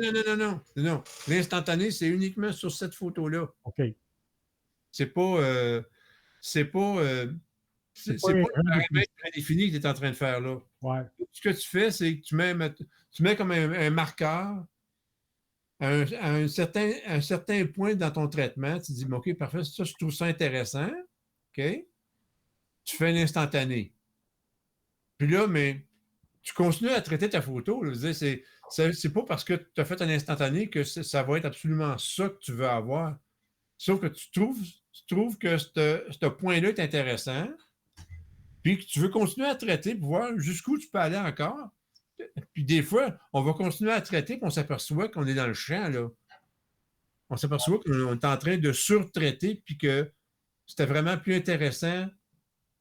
Speaker 1: Non. L'instantané, c'est uniquement sur cette photo-là.
Speaker 2: OK.
Speaker 1: C'est pas, c'est pas,
Speaker 2: C'est
Speaker 1: c'est pas
Speaker 2: pas
Speaker 1: le
Speaker 2: un
Speaker 1: paramètre prédéfini que tu es en train de faire là.
Speaker 2: Ouais.
Speaker 1: Ce que tu fais, c'est que tu mets comme un marqueur à un certain point dans ton traitement. Tu dis, OK, parfait, ça, je trouve ça intéressant. OK? Tu fais un instantané. Puis là, mais tu continues à traiter ta photo. Là. Je veux dire, c'est pas parce que tu as fait un instantané que ça va être absolument ça que tu veux avoir. Sauf que tu trouves que ce point-là est intéressant, puis que tu veux continuer à traiter pour voir jusqu'où tu peux aller encore. Puis des fois, on va continuer à traiter, puis on s'aperçoit qu'on est dans le champ, là. On s'aperçoit qu'on est en train de surtraiter, puis que c'était vraiment plus intéressant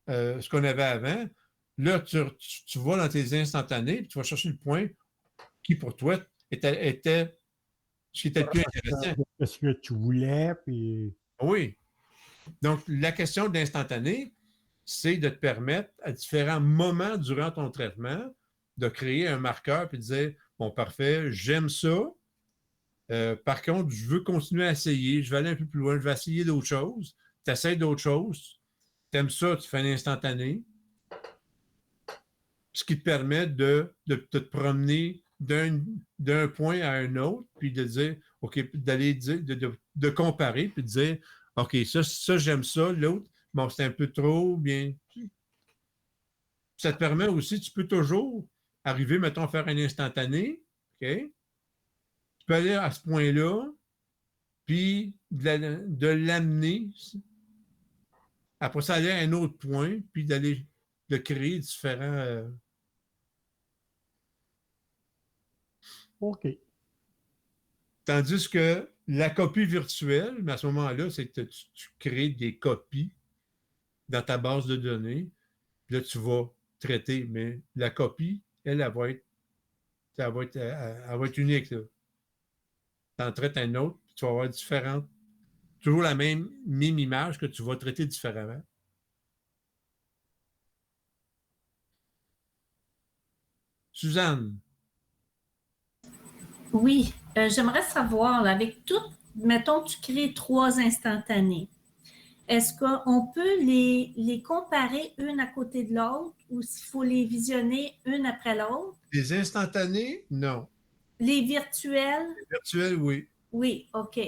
Speaker 1: ce qu'on avait avant. Là, tu vas dans tes instantanés, puis tu vas chercher le point qui, pour toi, était ce qui était le plus intéressant.
Speaker 2: Ce que tu voulais, puis.
Speaker 1: Oui. Donc, la question de l'instantané, c'est de te permettre, à différents moments durant ton traitement, de créer un marqueur puis de dire, bon, parfait, j'aime ça. Par contre, je veux continuer à essayer. Je vais aller un peu plus loin. Je vais essayer d'autres choses. Tu essaies d'autres choses. Tu aimes ça, tu fais un instantané. Ce qui te permet de te promener d'un point à un autre, puis de dire, OK, d'aller dire, de comparer, puis de dire, OK, ça j'aime ça. L'autre, bon, c'est un peu trop bien. Ça te permet aussi, tu peux toujours arriver, mettons, à faire un instantané. OK? Tu peux aller à ce point-là, puis de l'amener. Après ça, aller à un autre point, puis de créer différents.
Speaker 2: OK.
Speaker 1: Tandis que la copie virtuelle, mais à ce moment-là, c'est que tu crées des copies dans ta base de données. Puis là, tu vas traiter, mais la copie, elle va être unique. Tu en traites un autre, puis tu vas avoir différentes, toujours la même image que tu vas traiter différemment. Suzanne,
Speaker 9: Oui, j'aimerais savoir, là, avec tout, mettons, tu crées 3 instantanés. Est-ce qu'on peut les comparer une à côté de l'autre ou s'il faut les visionner une après l'autre?
Speaker 1: les instantanés, non.
Speaker 9: Les virtuels,
Speaker 1: Virtuels, oui.
Speaker 9: oui, OK.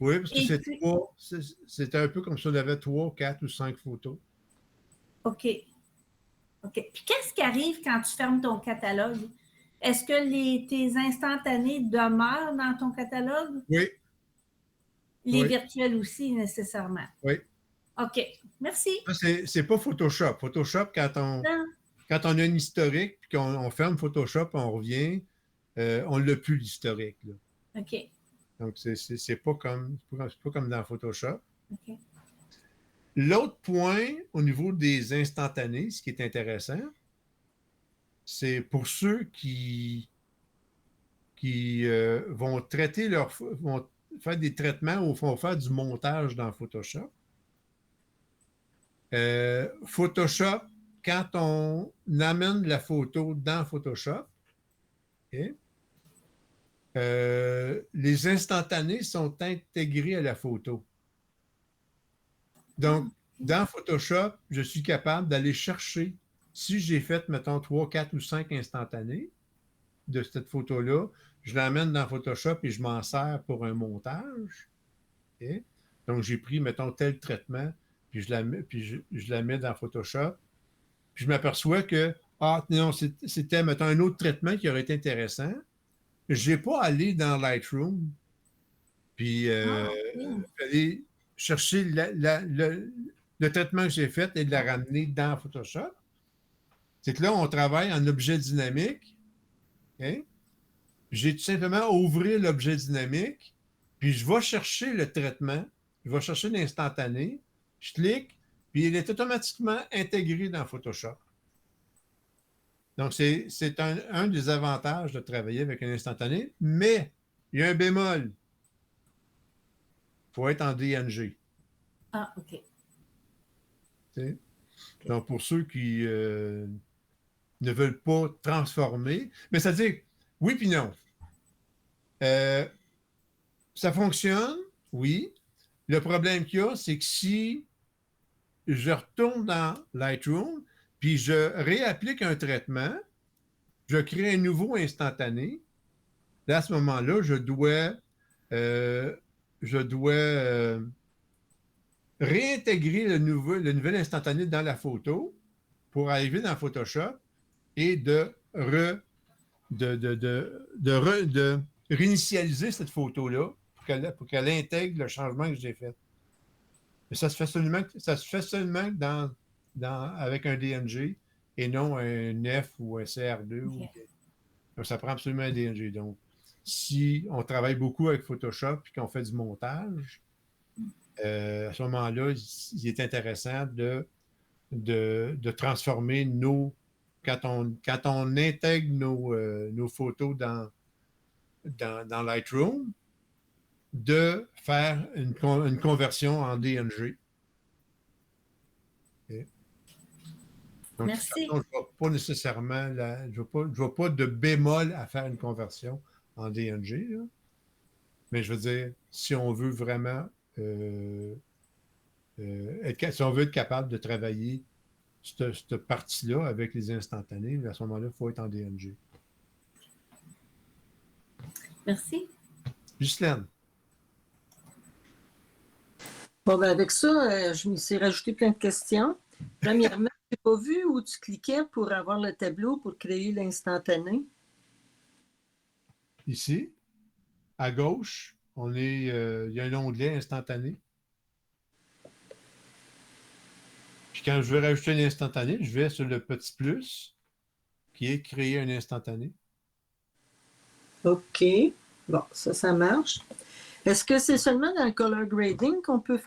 Speaker 1: Oui, parce que
Speaker 9: Et puis-
Speaker 1: c'est un peu comme si on avait 3, 4 ou 5 photos.
Speaker 9: OK. OK. Puis qu'est-ce qui arrive quand tu fermes ton catalogue? Est-ce que tes instantanés demeurent dans ton catalogue?
Speaker 1: Oui,
Speaker 9: Les
Speaker 1: Oui.
Speaker 9: virtuels aussi, nécessairement.
Speaker 1: oui.
Speaker 9: OK. Merci.
Speaker 1: Ça, c'est pas Photoshop. Photoshop, quand on a un historique, puis qu'on ferme Photoshop, on revient, on l'a plus l'historique. Là.
Speaker 9: OK.
Speaker 1: Donc, c'est pas comme dans Photoshop.
Speaker 9: OK.
Speaker 1: L'autre point, au niveau des instantanés, ce qui est intéressant, c'est pour ceux qui vont vont faire des traitements ou vont faire du montage dans Photoshop. Photoshop, quand on amène la photo dans Photoshop, okay, les instantanés sont intégrés à la photo. Donc, dans Photoshop, je suis capable d'aller chercher, si j'ai fait, mettons, 3, 4 ou 5 instantanés de cette photo-là, je l'amène dans Photoshop et je m'en sers pour un montage. Okay? Donc, j'ai pris, mettons, tel traitement, puis je la mets dans Photoshop. Puis je m'aperçois que, non, c'était, mettons, un autre traitement qui aurait été intéressant. Je n'ai pas allé dans Lightroom, puis aller chercher le traitement que j'ai fait et de la ramener dans Photoshop. C'est que là, on travaille en objet dynamique. Okay? J'ai tout simplement ouvert l'objet dynamique, puis je vais chercher le traitement, je vais chercher l'instantané, je clique, puis il est automatiquement intégré dans Photoshop. Donc, c'est un des avantages de travailler avec un instantané, mais il y a un bémol. Il faut être en DNG.
Speaker 9: Ah, OK.
Speaker 1: T'sais? Donc, pour ceux qui ne veulent pas transformer, mais c'est-à-dire, oui puis non. Ça fonctionne, oui. Le problème qu'il y a, c'est que si je retourne dans Lightroom, puis je réapplique un traitement, je crée un nouveau instantané, là, à ce moment-là, je dois réintégrer le nouvel instantané dans la photo pour arriver dans Photoshop et de réinitialiser cette photo-là pour qu'elle intègre le changement que j'ai fait. Mais ça se fait seulement avec un DNG et non un F ou un CR2.
Speaker 9: Okay.
Speaker 1: Donc, ça prend absolument un DNG. Donc, si on travaille beaucoup avec Photoshop et qu'on fait du montage, à ce moment-là, il est intéressant de transformer quand on intègre nos photos dans Lightroom, de faire une conversion en DNG. Okay. Donc,
Speaker 9: merci.
Speaker 1: je ne vois pas nécessairement, je ne vois pas de bémol à faire une conversion en DNG. Là. Mais je veux dire, si on veut vraiment si on veut être capable de travailler cette partie-là avec les instantanés, à ce moment-là, il faut être en DNG.
Speaker 9: Merci.
Speaker 1: Ghislaine.
Speaker 10: Bon, ben avec ça, je me suis rajouté plein de questions. Premièrement, je n'ai pas vu où tu cliquais pour avoir le tableau pour créer l'instantané.
Speaker 1: Ici, à gauche, il y a un onglet instantané. Puis quand je veux rajouter un instantané, je vais sur le petit plus qui est créer un instantané.
Speaker 10: OK. Bon, ça marche. Est-ce que c'est seulement dans le color grading qu'on peut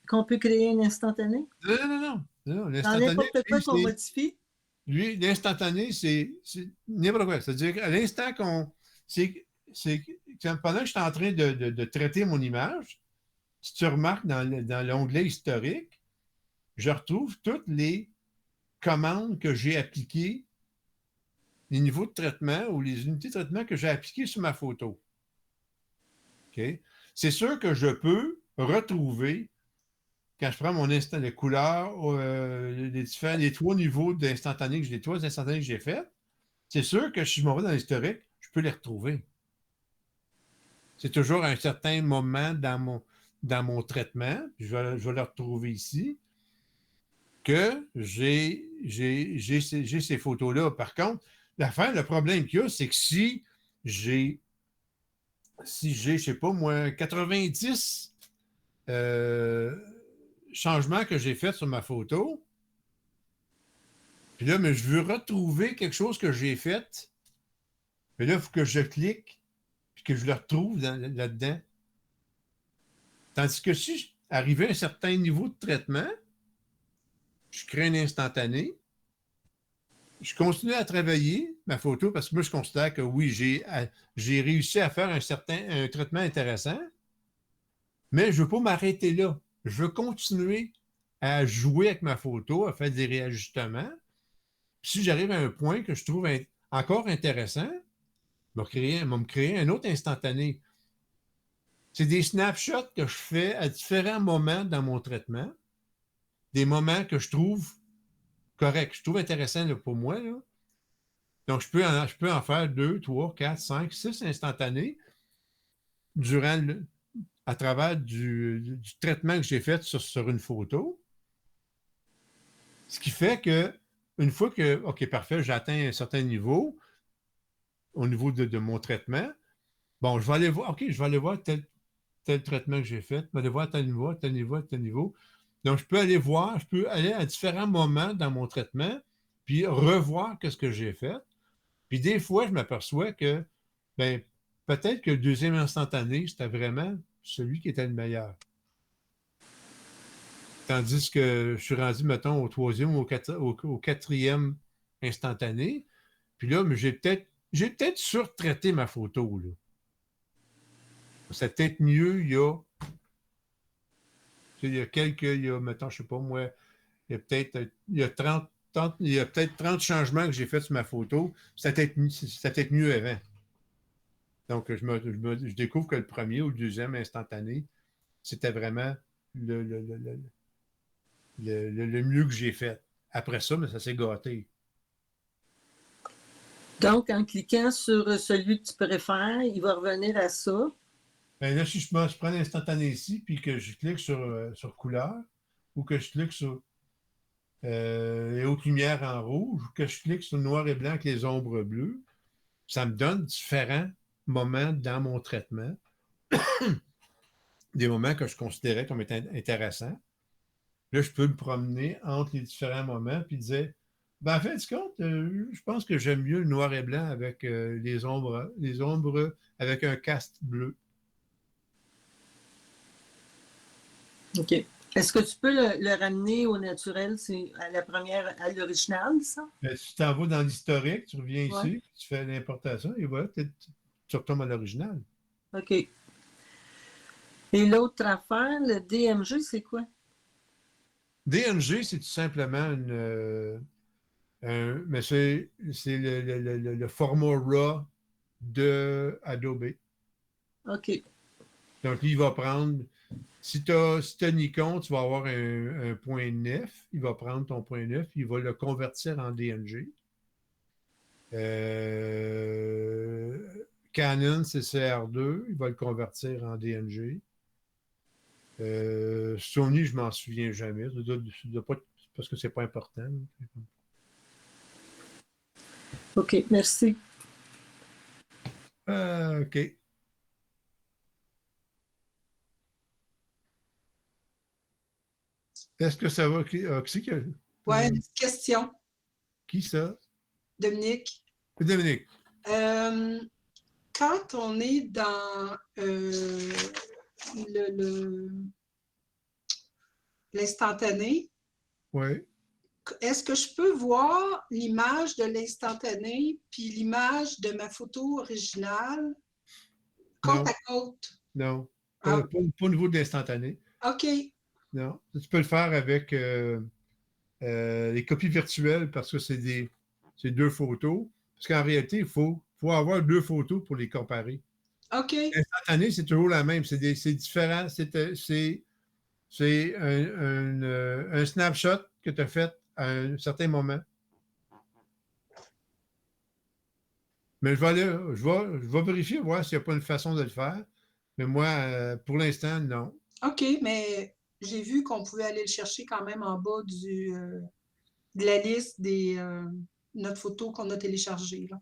Speaker 10: qu'on peut créer un instantané?
Speaker 1: Non.
Speaker 10: Dans
Speaker 1: L'instantané,
Speaker 10: n'importe quoi
Speaker 1: lui,
Speaker 10: qu'on modifie?
Speaker 1: lui, l'instantané, c'est n'importe quoi. C'est-à-dire qu'à l'instant qu'on. Pendant que je suis en train de traiter mon image, si tu remarques dans l'onglet historique, je retrouve toutes les commandes que j'ai appliquées, les niveaux de traitement ou les unités de traitement que j'ai appliquées sur ma photo. Okay? C'est sûr que je peux retrouver, quand je prends mon instant, les couleurs, les 3 niveaux d'instantané, les 3 instantanés que j'ai faits, c'est sûr que si je m'en vais dans l'historique, je peux les retrouver. C'est toujours à un certain moment dans mon traitement, puis je vais le retrouver ici, que j'ai ces photos-là. Par contre, le problème qu'il y a, c'est que si j'ai, je ne sais pas moi, 90 changements que j'ai faits sur ma photo, puis là, mais je veux retrouver quelque chose que j'ai fait, mais là, il faut que je clique, puis que je le retrouve là-dedans. Tandis que si j'arrivais à un certain niveau de traitement, je crée un instantané, je continue à travailler ma photo parce que moi, je considère que oui, j'ai réussi à faire un traitement intéressant, mais je ne veux pas m'arrêter là. Je veux continuer à jouer avec ma photo, à faire des réajustements. Puis si j'arrive à un point que je trouve encore intéressant, je vais me créer un autre instantané. C'est des snapshots que je fais à différents moments dans mon traitement, des moments que je trouve corrects, je trouve intéressants là, pour moi. Là. Donc, je peux en faire 2, 3, 4, 5, 6 instantanés à travers du traitement que j'ai fait sur une photo. Ce qui fait que une fois que, OK, parfait, j'atteins un certain niveau au niveau de mon traitement, bon, je vais aller voir tel traitement que j'ai fait, je vais aller voir tel niveau, tel niveau, tel niveau. Donc, je peux aller à différents moments dans mon traitement, puis revoir ce que j'ai fait. Puis des fois, je m'aperçois que ben, peut-être que le deuxième instantané, c'était vraiment celui qui était le meilleur. Tandis que je suis rendu, mettons, au 3e ou au 4e instantané. Puis là, j'ai peut-être surtraité ma photo. Là. C'est peut-être mieux il y a, mettons, je sais pas moi, il y a 30 changements que j'ai faits sur ma photo. C'était peut-être mieux avant. Donc, je découvre que le premier ou le deuxième instantané, c'était vraiment le mieux que j'ai fait. Après ça, mais ça s'est gâté.
Speaker 10: Donc, en cliquant sur celui que tu préfères, il va revenir à ça.
Speaker 1: Bien là, si je prends l'instantané ici, puis que je clique sur couleur, ou que je clique sur les hautes lumières en rouge, ou que je clique sur noir et blanc avec les ombres bleues, ça me donne différents moments dans mon traitement, des moments que je considérais comme étant intéressants. Là, je peux me promener entre les différents moments puis dire, ben, en fait, du compte, je pense que j'aime mieux le noir et blanc avec les ombres avec un cast bleu.
Speaker 10: OK. Est-ce que tu peux le ramener au naturel? C'est à l'original, ça?
Speaker 1: Si tu t'en vas dans l'historique, tu reviens ici,
Speaker 10: Ouais.
Speaker 1: tu fais l'importation et voilà, tu retombes à l'original.
Speaker 10: OK. Et l'autre affaire, le DMG, c'est quoi?
Speaker 1: DNG, c'est tout simplement mais c'est le format RAW de Adobe.
Speaker 10: OK.
Speaker 1: Donc, il va prendre, si tu as Nikon, tu vas avoir un point 9, il va prendre ton point 9, il va le convertir en DNG. Canon, c'est CR2, il va le convertir en DNG. Sony, je m'en souviens jamais. Parce que c'est pas important.
Speaker 10: OK, merci.
Speaker 1: OK. Est-ce que ça va? Qui
Speaker 4: Ouais, une petite question,
Speaker 1: Qui ça?
Speaker 4: Dominique.
Speaker 1: Dominique.
Speaker 4: quand on est dans l'instantané,
Speaker 1: Oui.
Speaker 4: est-ce que je peux voir l'image de l'instantané puis l'image de ma photo originale côte
Speaker 1: Non.
Speaker 4: à côte?
Speaker 1: Non.
Speaker 4: Ah.
Speaker 1: Pas au niveau de l'instantané.
Speaker 4: OK.
Speaker 1: Non. Tu peux le faire avec les copies virtuelles parce que c'est deux photos. Parce qu'en réalité, il faut avoir deux photos pour les comparer.
Speaker 4: OK.
Speaker 1: L'instantané, c'est toujours la même. C'est différent. C'est un snapshot que tu as fait à un certain moment. Mais je vais vérifier, voir s'il n'y a pas une façon de le faire. Mais moi, pour l'instant, non.
Speaker 4: OK, mais j'ai vu qu'on pouvait aller le chercher quand même en bas de la liste des notre photo qu'on a téléchargée. Là.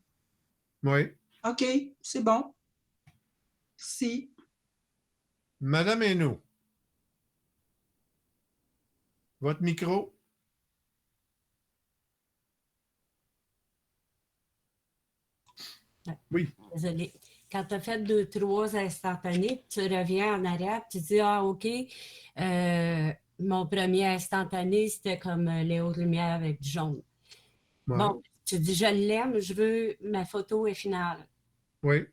Speaker 1: Oui.
Speaker 4: OK, c'est bon. Merci.
Speaker 1: Madame Hainaut, votre micro. Oui.
Speaker 11: Désolée. Quand tu as fait 2, 3 instantanés, tu reviens en arrière, tu dis, ah, OK, mon premier instantané, c'était comme les hautes lumières avec du jaune.
Speaker 1: Ouais.
Speaker 11: Bon, tu dis, je l'aime, je veux, ma photo est finale.
Speaker 1: Oui.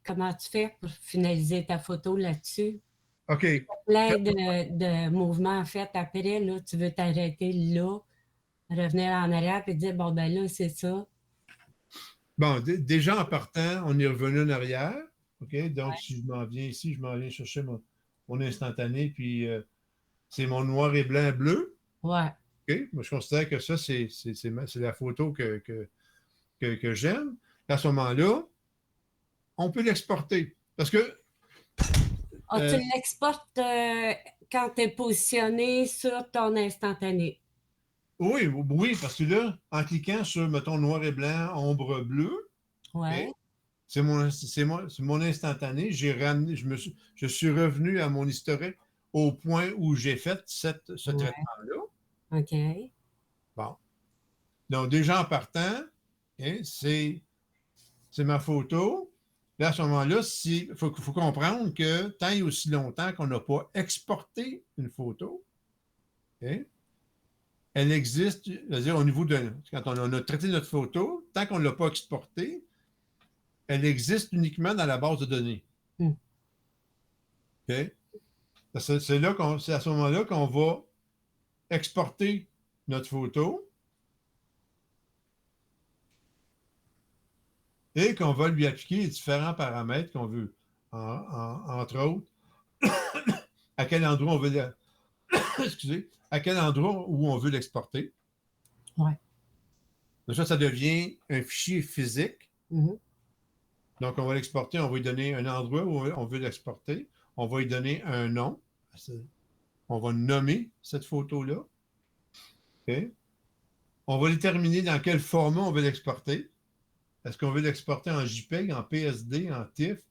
Speaker 11: Comment tu fais pour finaliser ta photo là-dessus?
Speaker 1: OK.
Speaker 11: Plein de mouvements en fait. Après, là, tu veux t'arrêter là, revenir en arrière et dire, bon, ben là, c'est ça.
Speaker 1: Bon, déjà en partant, on est revenu en arrière. OK? Donc, si je m'en viens ici, je m'en viens chercher mon instantané, puis c'est mon noir et blanc bleu.
Speaker 11: Ouais.
Speaker 1: OK? Moi, je considère que ça, c'est la photo que j'aime. À ce moment-là, on peut l'exporter. Parce que.
Speaker 11: Tu l'exportes quand tu es positionné sur ton instantané.
Speaker 1: Oui, parce que là, en cliquant sur, mettons, noir et blanc, ombre bleue,
Speaker 11: ouais.
Speaker 1: Okay, c'est mon instantané. Je suis revenu à mon historique au point où j'ai fait ce traitement-là.
Speaker 11: OK.
Speaker 1: Bon. Donc, déjà en partant, hein, c'est ma photo. Là, à ce moment-là, il faut comprendre que tant et aussi longtemps qu'on n'a pas exporté une photo, okay, elle existe, c'est-à-dire au niveau de. Quand on a traité notre photo, tant qu'on ne l'a pas exportée, elle existe uniquement dans la base de données. Okay? C'est à ce moment-là qu'on va exporter notre photo et qu'on va lui appliquer les différents paramètres qu'on veut. Entre autres, à quel endroit on veut à quel endroit où on veut l'exporter.
Speaker 11: Ouais.
Speaker 1: Donc ça devient un fichier physique.
Speaker 11: Mm-hmm.
Speaker 1: Donc, on va l'exporter, on va lui donner un endroit où on veut l'exporter. On va lui donner un nom. On va nommer cette photo-là. Okay. On va déterminer dans quel format on veut l'exporter. Est-ce qu'on veut l'exporter en JPEG, en PSD, en TIFF,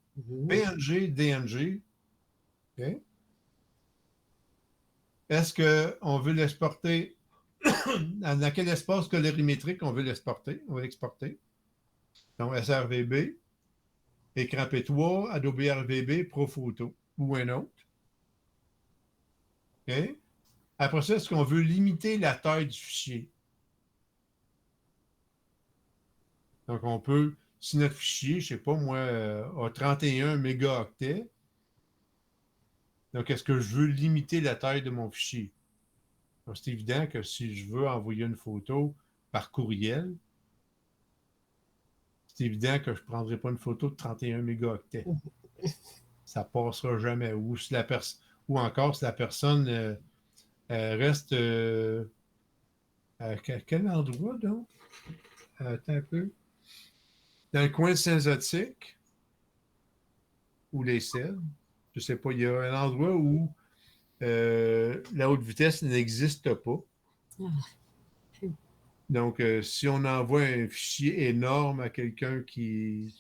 Speaker 1: PNG, DNG? Okay. Est-ce qu'on veut l'exporter dans quel espace colorimétrique on veut l'exporter? On va l'exporter. Donc, SRVB, écran P3, Adobe RVB, ProPhoto ou un autre. Okay. Après ça, est-ce qu'on veut limiter la taille du fichier? Donc, on peut, si notre fichier, je ne sais pas moi, a 31 mégaoctets, donc est-ce que je veux limiter la taille de mon fichier? Donc, c'est évident que si je veux envoyer une photo par courriel, c'est évident que je ne prendrai pas une photo de 31 mégaoctets. Ça ne passera jamais. Ou encore, si la personne reste à quel endroit, donc? Attends un peu. Dans le coin de Saint-Zotique ou les Cèdres, je ne sais pas, il y a un endroit où la haute vitesse n'existe pas. Donc, si on envoie un fichier énorme à quelqu'un qui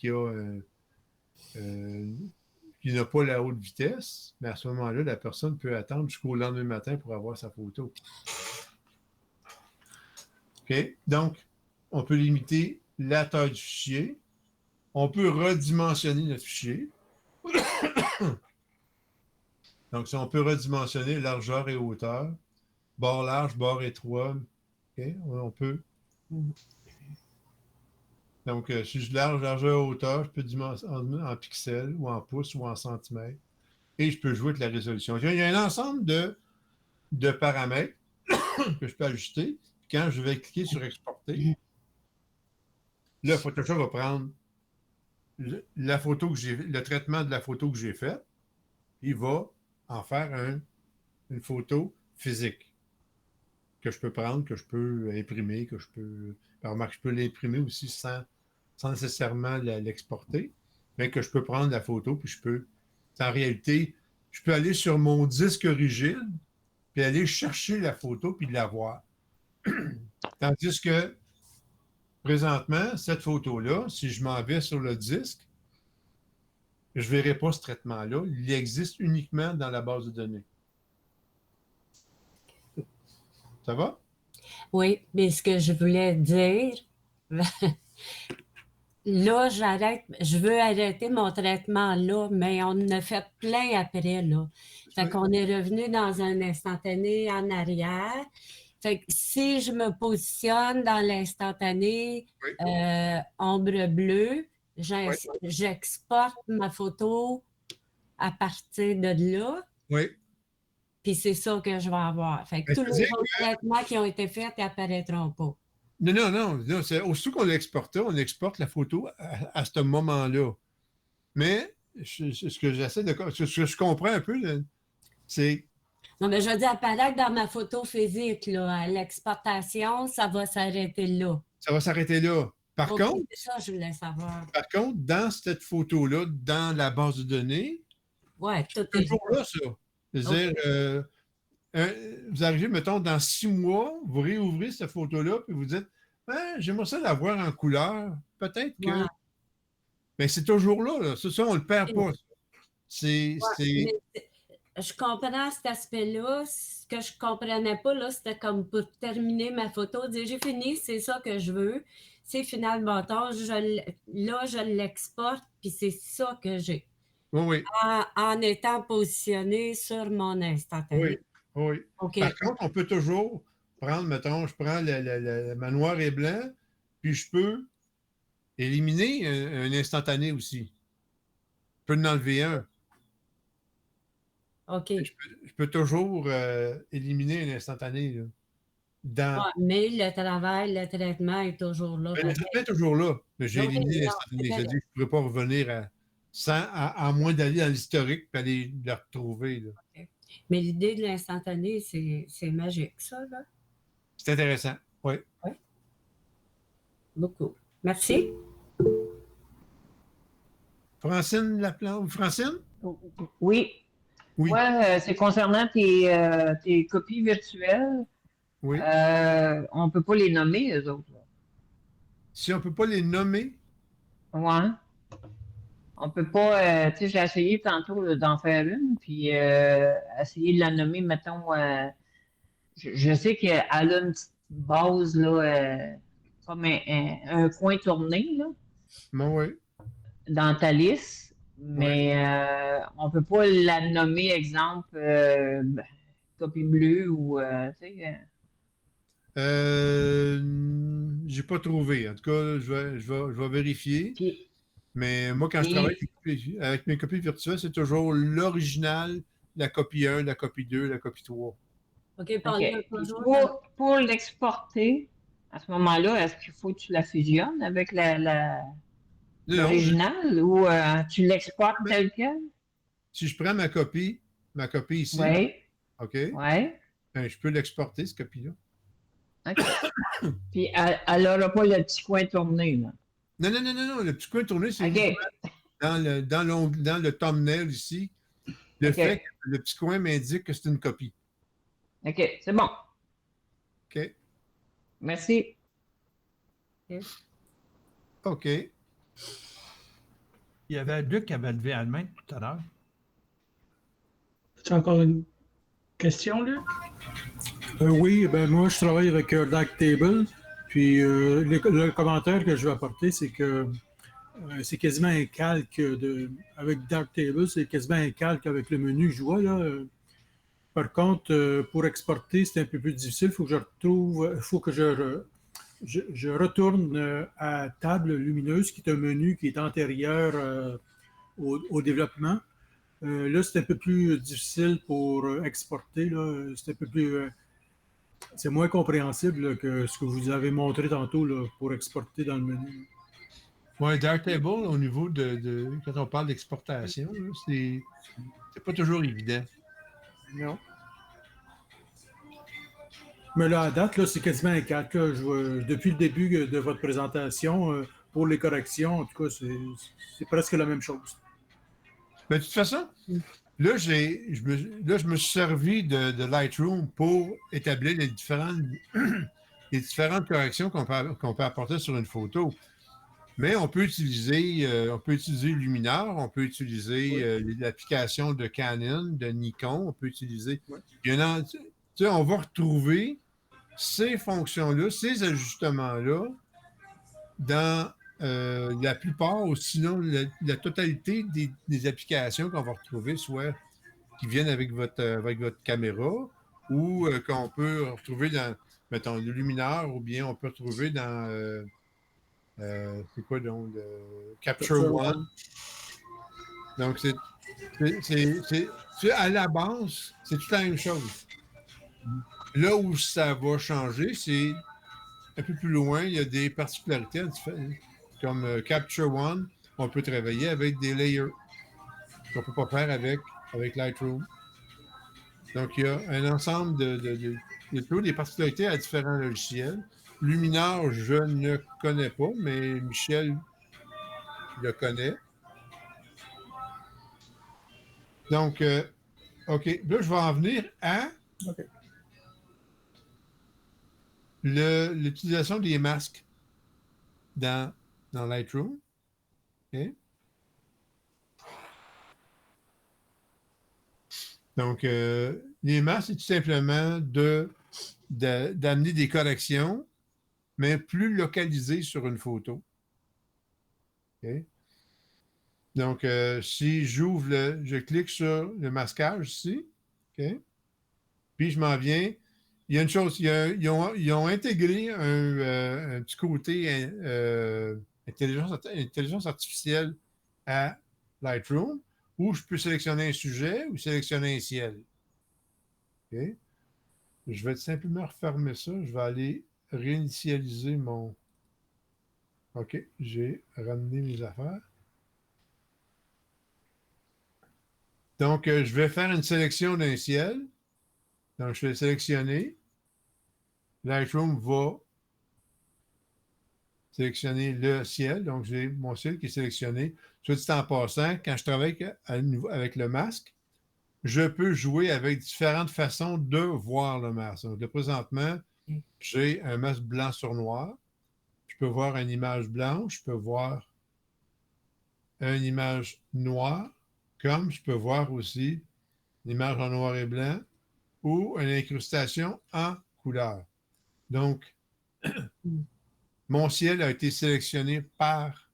Speaker 1: n'a pas la haute vitesse, mais à ce moment-là, la personne peut attendre jusqu'au lendemain matin pour avoir sa photo. OK? Donc, on peut limiter la taille du fichier. on peut redimensionner notre fichier. Donc, si on peut redimensionner largeur et hauteur, bord large, bord étroit, okay, on peut. Donc, si je large, largeur, hauteur, je peux dimensionner en pixels ou en pouces ou en centimètres. Et je peux jouer avec la résolution. Il y a un ensemble de paramètres que je peux ajuster. Quand je vais cliquer sur exporter, là, Photoshop va prendre la photo que j'ai, le traitement de la photo que j'ai faite. Il va en faire une photo physique que je peux prendre, que je peux imprimer, que je peux. Remarque, je peux l'imprimer aussi sans nécessairement l'exporter, mais que je peux prendre la photo, puis je peux. En réalité, je peux aller sur mon disque rigide, puis aller chercher la photo, puis la voir. Tandis que, présentement, cette photo-là, si je m'en vais sur le disque, je ne verrai pas ce traitement-là. Il existe uniquement dans la base de données. Ça va?
Speaker 11: Oui, mais ce que je voulais dire, là, je veux arrêter mon traitement là, mais on en a fait plein après, là. Fait qu'on est revenu dans un instantané en arrière. Fait que si je me positionne dans l'instantané ombre bleue, j'exporte ma photo à partir de là. Oui. Puis c'est ça que je vais avoir. Fait que tous les autres traitements qui ont été faits n'apparaîtront pas.
Speaker 1: Non. Aussitôt qu'on l'exporte, on exporte la photo à ce moment-là. Mais ce que j'essaie de. Ce que je comprends un peu, c'est.
Speaker 11: Non, mais je veux dire, apparaître dans ma photo physique, là, l'exportation, ça va s'arrêter là.
Speaker 1: Ça va s'arrêter là. Par contre.
Speaker 11: C'est ça, je voulais savoir.
Speaker 1: Par contre, dans cette photo-là, dans la base de données,
Speaker 11: tout est
Speaker 1: toujours là, ça. C'est-à-dire, vous arrivez, mettons, dans 6 mois, vous réouvrez cette photo-là, puis vous dites, j'aimerais ça la voir en couleur. Peut-être que. Ouais. Mais c'est toujours là. Ça, on ne le perd pas.
Speaker 11: Je comprends cet aspect-là. Ce que je ne comprenais pas, là, c'était comme pour terminer ma photo, dire j'ai fini, c'est ça que je veux. C'est final bâton. Là, je l'exporte, puis c'est ça que j'ai.
Speaker 1: Oui.
Speaker 11: En étant positionné sur mon instantané.
Speaker 1: Oui. Okay. Par contre, on peut toujours prendre, mettons, je prends le noir et blanc, puis je peux éliminer un instantané aussi. Je peux en enlever un.
Speaker 11: OK.
Speaker 1: Je peux toujours éliminer un instantané. Là,
Speaker 11: mais le travail, le traitement est toujours là.
Speaker 1: Le traitement est toujours là, mais j'ai éliminé l'instantané. C'est-à-dire que je ne pourrais pas revenir à moins d'aller dans l'historique et aller le retrouver. Là.
Speaker 11: Okay. Mais l'idée de l'instantané, c'est magique, ça, là?
Speaker 1: C'est intéressant, oui.
Speaker 11: Oui. Beaucoup. Merci.
Speaker 1: Francine Laplante. Francine?
Speaker 6: Oui. Moi, c'est concernant tes copies virtuelles.
Speaker 1: Oui.
Speaker 6: On ne peut pas les nommer, eux autres. Là.
Speaker 1: Si on ne peut pas les nommer?
Speaker 6: Oui. On peut pas, tu sais, j'ai essayé tantôt d'en faire une, puis essayer de la nommer, mettons, je sais qu'elle a une petite base, là, comme un coin tourné, là,
Speaker 1: oui.
Speaker 6: dans ta liste, mais on peut pas la nommer, exemple, copie bleue ou, tu sais.
Speaker 1: J'ai pas trouvé. En tout cas, je vais vérifier.
Speaker 6: Puis,
Speaker 1: mais moi, quand je travaille avec mes copies virtuelles, c'est toujours l'original, la copie 1, la copie 2, la copie 3.
Speaker 11: OK,
Speaker 6: pour l'exporter, à ce moment-là, est-ce qu'il faut que tu la fusionnes avec l'original ou tu l'exportes tel quel?
Speaker 1: Si je prends ma copie ici, OK?
Speaker 6: Oui.
Speaker 1: Ben, je peux l'exporter, cette copie-là.
Speaker 6: OK. Puis elle n'aura pas le petit coin tourné, là.
Speaker 1: Non. Le petit coin tourné, c'est dans le thumbnail ici. Le fait que le petit coin m'indique que c'est une copie.
Speaker 6: OK, c'est bon.
Speaker 1: OK.
Speaker 6: Merci.
Speaker 1: OK.
Speaker 3: Il y avait Luc qui avait levé la main tout à l'heure.
Speaker 5: Tu as encore une question, Luc?
Speaker 12: Oui, moi, je travaille avec Darktable. Puis le commentaire que je vais apporter, c'est que c'est quasiment un calque avec Darktable, c'est quasiment un calque avec le menu que je vois là. Par contre, pour exporter, c'est un peu plus difficile. Il faut que je retourne à Table lumineuse, qui est un menu qui est antérieur au développement. Là, c'est un peu plus difficile pour exporter. Là. C'est un peu plus. C'est moins compréhensible là, que ce que vous avez montré tantôt là, pour exporter dans le menu.
Speaker 1: Oui, Darktable, au niveau quand on parle d'exportation, là, c'est pas toujours évident.
Speaker 12: Non. Mais là, à date, là, c'est quasiment un calque. Là. Depuis le début de votre présentation, pour les corrections, en tout cas, c'est presque la même chose.
Speaker 1: Mais de toute façon, là, je me suis servi de Lightroom pour établir les différentes corrections qu'on peut apporter sur une photo. Mais on peut utiliser Luminar, on peut utiliser l'application de Canon, de Nikon, on peut utiliser. On va retrouver ces fonctions-là, ces ajustements-là dans la plupart, ou sinon la totalité des applications qu'on va retrouver, soit qui viennent avec votre caméra, ou qu'on peut retrouver dans, mettons, le Luminar, ou bien on peut retrouver dans c'est quoi donc le Capture One. Donc, à la base, c'est toute la même chose. Là où ça va changer, c'est un peu plus loin, il y a des particularités comme Capture One, on peut travailler avec des layers qu'on ne peut pas faire avec Lightroom. Donc, il y a un ensemble des particularités à différents logiciels. Luminar, je ne connais pas, mais Michel le connaît. Donc, OK. Là, je vais en venir à l'utilisation des masques dans Lightroom. OK. Donc, les masques, c'est tout simplement d'amener des corrections, mais plus localisées sur une photo. OK. Donc, si je clique sur le masquage ici, OK, puis je m'en viens, il y a une chose, ils ont intégré un petit côté intelligence artificielle à Lightroom, où je peux sélectionner un sujet ou sélectionner un ciel. OK. Je vais simplement refermer ça. Je vais aller réinitialiser mon... OK, j'ai ramené mes affaires. Donc, je vais faire une sélection d'un ciel. Donc, je vais sélectionner. Lightroom va sélectionner le ciel. Donc, j'ai mon ciel qui est sélectionné. Soit dit en passant, quand je travaille avec le masque, je peux jouer avec différentes façons de voir le masque. Donc, de présentement, j'ai un masque blanc sur noir. Je peux voir une image blanche. Je peux voir une image noire. Comme je peux voir aussi une image en noir et blanc ou une incrustation en couleur. Donc, mon ciel a été sélectionné par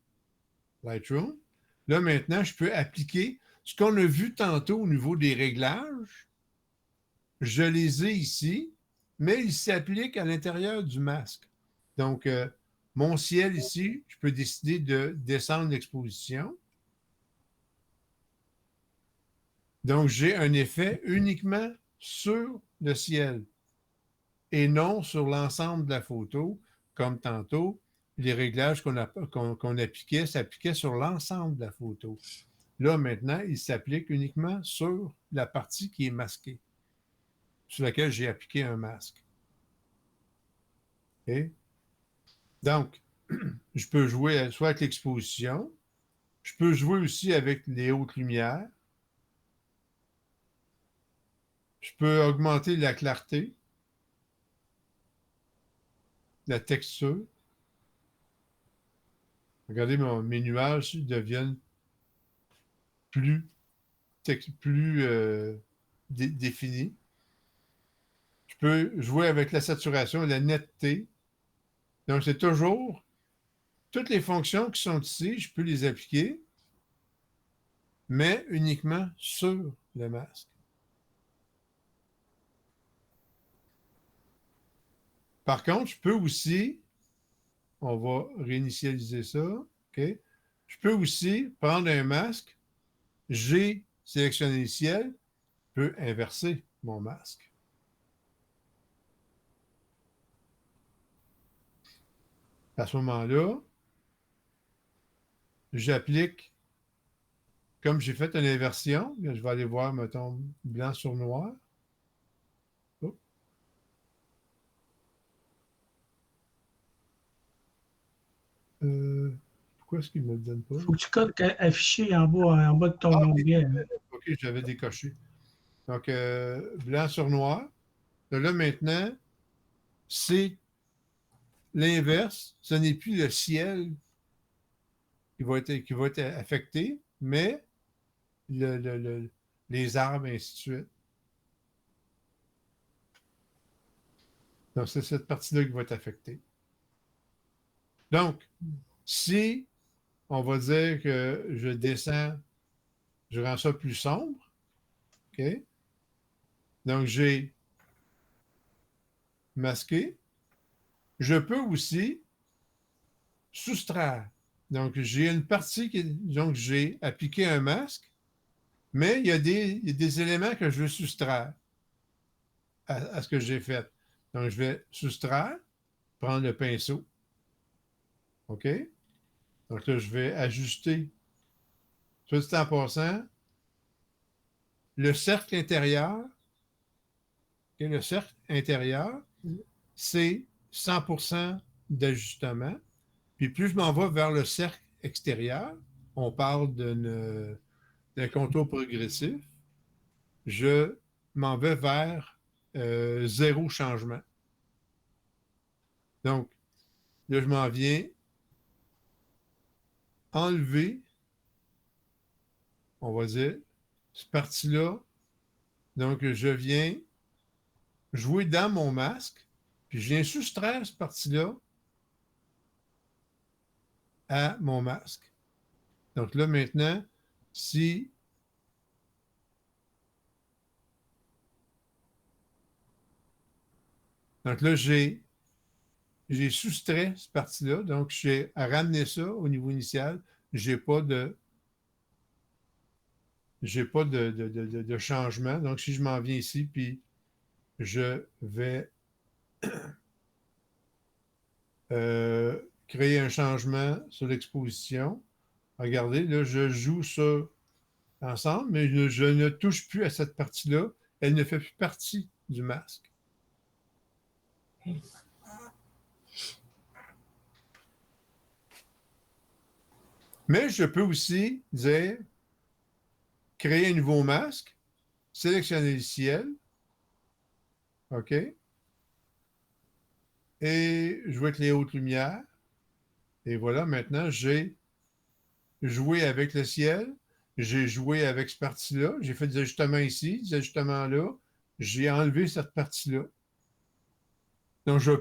Speaker 1: Lightroom. Là, maintenant, je peux appliquer ce qu'on a vu tantôt au niveau des réglages. Je les ai ici, mais ils s'appliquent à l'intérieur du masque. Donc, mon ciel ici, je peux décider de descendre l'exposition. Donc, j'ai un effet uniquement sur le ciel et non sur l'ensemble de la photo, comme tantôt, les réglages qu'on appliquait s'appliquaient sur l'ensemble de la photo. Là, maintenant, ils s'appliquent uniquement sur la partie qui est masquée, sur laquelle j'ai appliqué un masque. Okay? Donc, je peux jouer soit avec l'exposition, je peux jouer aussi avec les hautes lumières, je peux augmenter la clarté, la texture. Regardez, mes nuages deviennent plus définis. Je peux jouer avec la saturation et la netteté. Donc, c'est toujours toutes les fonctions qui sont ici, je peux les appliquer, mais uniquement sur le masque. Par contre, je peux aussi, on va réinitialiser ça, OK? Je peux aussi prendre un masque, j'ai sélectionné le ciel, je peux inverser mon masque. À ce moment-là, j'applique, comme j'ai fait une inversion, je vais aller voir, mettons, blanc sur noir. Oh. Pourquoi est-ce qu'il ne me le donne pas?
Speaker 5: Faut que tu codes affiché en bas de ton onglet.
Speaker 1: OK, j'avais décoché. Donc, blanc sur noir. Là, maintenant, c'est l'inverse. Ce n'est plus le ciel qui va être affecté, mais les arbres, et ainsi de suite. Donc, c'est cette partie-là qui va être affectée. Donc, si on va dire que je descends, je rends ça plus sombre, OK? Donc, j'ai masqué. Je peux aussi soustraire. Donc, j'ai une partie donc j'ai appliqué un masque, mais il y a des éléments que je veux soustraire à ce que j'ai fait. Donc, je vais soustraire, prendre le pinceau. OK? Donc là, je vais ajuster. Tout en passant, le cercle intérieur, okay, le cercle intérieur, c'est 100% d'ajustement. Puis plus je m'en vais vers le cercle extérieur, on parle d'un contour progressif, je m'en vais vers 0 changement. Donc, là, je m'en viens enlever, on va dire, cette partie-là. Donc, je viens jouer dans mon masque, puis je viens soustraire cette partie-là à mon masque. Donc là, maintenant, si donc là, j'ai soustrait cette partie-là, donc j'ai ramené ça au niveau initial. J'ai pas de changement. Donc, si je m'en viens ici, puis je vais créer un changement sur l'exposition. Regardez, là, je joue ça ensemble, mais je ne touche plus à cette partie-là. Elle ne fait plus partie du masque. Mais je peux aussi dire créer un nouveau masque, sélectionner le ciel, OK, et jouer avec les hautes lumières. Et voilà, maintenant, j'ai joué avec le ciel, j'ai joué avec cette partie-là, j'ai fait des ajustements ici, des ajustements là, j'ai enlevé cette partie-là. Donc, je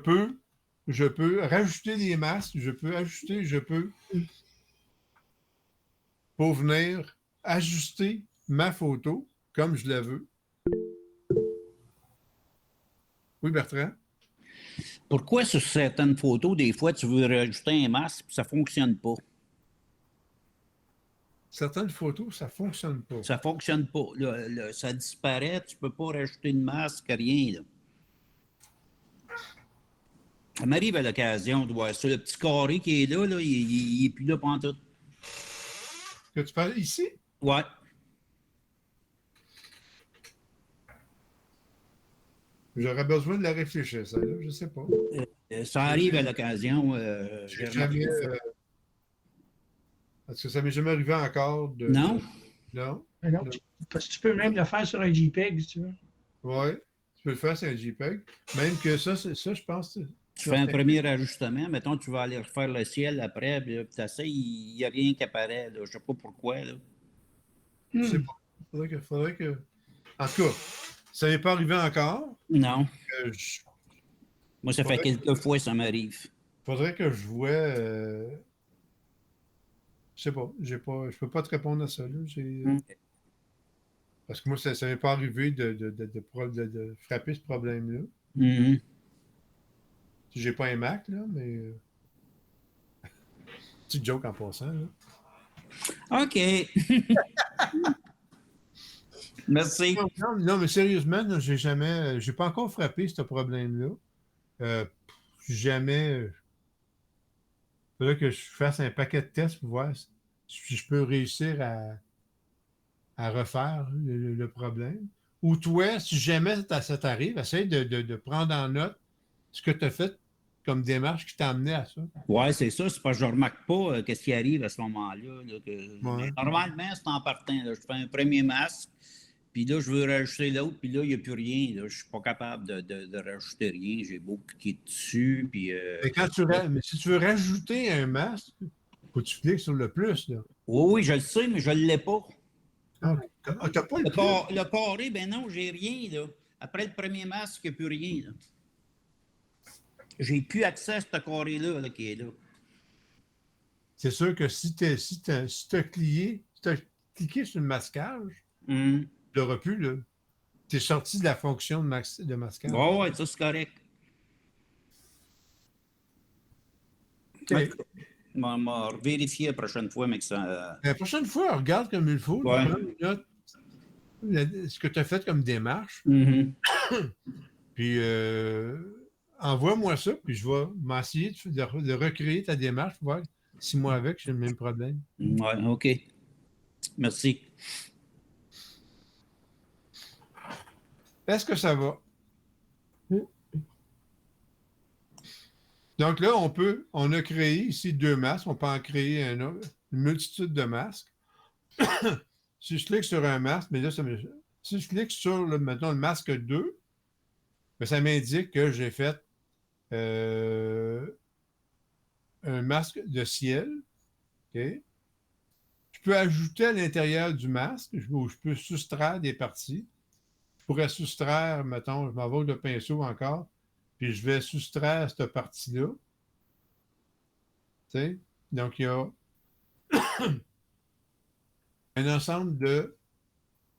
Speaker 1: peux rajouter des masques, je peux pour venir ajuster ma photo comme je la veux. Oui, Bertrand?
Speaker 8: Pourquoi sur certaines photos, des fois, tu veux rajouter un masque et ça ne fonctionne pas?
Speaker 1: Certaines photos, ça ne fonctionne pas.
Speaker 8: Ça ne fonctionne pas. Ça disparaît, tu ne peux pas rajouter de masque, rien. Là. Ça m'arrive à l'occasion de voir ça. Le petit carré qui est là, il n'est plus là pendant tout.
Speaker 1: Que tu parles ici?
Speaker 8: Ouais.
Speaker 1: J'aurais besoin de la réfléchir, ça, là, je ne sais pas.
Speaker 8: Ça arrive à l'occasion.
Speaker 1: Jamais, parce que ça ne m'est jamais arrivé encore de...
Speaker 8: Non?
Speaker 1: Non.
Speaker 5: Non. Parce que tu peux même le faire sur un JPEG, si tu veux.
Speaker 1: Oui, tu peux le faire sur un JPEG. Même que ça, je pense...
Speaker 8: Tu fais un premier ajustement, mettons, tu vas aller refaire le ciel après, puis tu essaies, il n'y a rien qui apparaît. Là. Je ne sais pas pourquoi. Là.
Speaker 1: Je sais pas. Faudrait que... En tout cas, ça n'est pas arrivé encore.
Speaker 8: Non. Moi, ça fait quelques fois que ça m'arrive.
Speaker 1: Faudrait que je vois Je sais pas. Je peux pas te répondre à ça. Là.
Speaker 8: Mm.
Speaker 1: Parce que moi, ça m'est pas arrivé de frapper ce problème-là.
Speaker 8: Mhm.
Speaker 1: J'ai pas un Mac, là, mais. Petite joke en passant. Là.
Speaker 8: OK. Merci.
Speaker 1: Non, mais sérieusement, j'ai pas encore frappé ce problème-là. Jamais. Il faudrait que je fasse un paquet de tests pour voir si je peux réussir à refaire le problème. Ou toi, si jamais ça t'arrive, essaye de prendre en note ce que tu as fait comme démarche qui t'a amené à ça.
Speaker 8: Ouais, c'est ça. C'est parce que je ne remarque pas qu'est-ce qui arrive à ce moment-là. Là,
Speaker 1: Ouais.
Speaker 8: Normalement, c'est en partant. Là, je fais un premier masque, puis là, je veux rajouter l'autre, puis là, il n'y a plus rien. Là. Je ne suis pas capable de rajouter rien. J'ai beau cliquer dessus, puis...
Speaker 1: Mais si tu veux rajouter un masque, faut que tu cliques sur le plus. Là.
Speaker 8: Oui, je le sais, mais je ne l'ai pas.
Speaker 1: Ah, t'as pas le plus?
Speaker 8: Le carré, ben non, j'ai rien. Là. Après le premier masque, il n'y a plus rien. Là. J'ai plus accès à ce carré-là là, qui est là.
Speaker 1: C'est sûr que si tu as cliqué sur le masquage, tu n'auras plus. Tu es sorti de la fonction de masquage.
Speaker 8: Oh, ouais, ça, c'est correct.
Speaker 1: Okay.
Speaker 8: Je vais vérifier la prochaine fois, mais que ça...
Speaker 1: La prochaine fois, regarde comme il faut.
Speaker 8: Ouais.
Speaker 1: Prends une note, ce que tu as fait comme démarche.
Speaker 8: Mm-hmm.
Speaker 1: Puis envoie-moi ça, puis je vais m'essayer de recréer ta démarche pour voir si moi avec j'ai le même problème.
Speaker 8: Ouais, OK. Merci.
Speaker 1: Est-ce que ça va? Donc là, on a créé ici 2 masques. On peut en créer une multitude de masques. Si je clique sur un masque, mais là, si je clique sur, mettons, le masque 2, bien, ça m'indique que j'ai fait un masque de ciel. Okay. Je peux ajouter à l'intérieur du masque, où je peux soustraire des parties. Je pourrais soustraire, mettons, je m'en vais avec le pinceau encore, puis je vais soustraire cette partie-là. Tu sais? Donc, il y a un ensemble de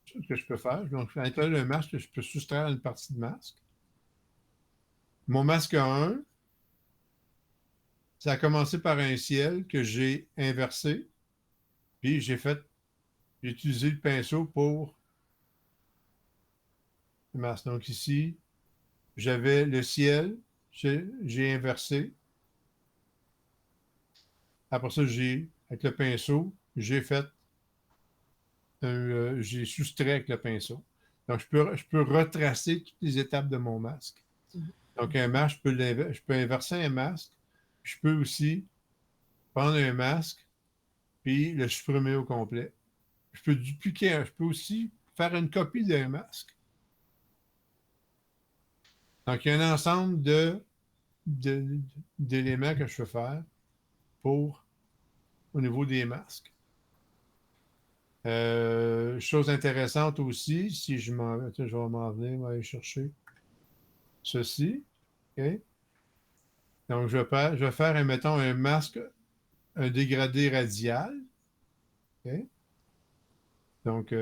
Speaker 1: choses que je peux faire. Donc, à l'intérieur d'un masque, je peux soustraire une partie de masque. Mon masque 1, ça a commencé par un ciel que j'ai inversé, puis j'ai utilisé le pinceau pour le masque. Donc ici, j'avais le ciel, j'ai inversé. Après ça, avec le pinceau, j'ai soustrait avec le pinceau. Donc, je peux retracer toutes les étapes de mon masque. Donc, un masque, je peux inverser un masque. Je peux aussi prendre un masque puis le supprimer au complet. Je peux dupliquer, je peux aussi faire une copie d'un masque. Donc, il y a un ensemble d'éléments que je peux faire au niveau des masques. Chose intéressante aussi, si je vais m'en venir, je vais aller chercher ceci. Okay. Donc, je vais faire, mettons, un masque, un dégradé radial. Okay. Donc,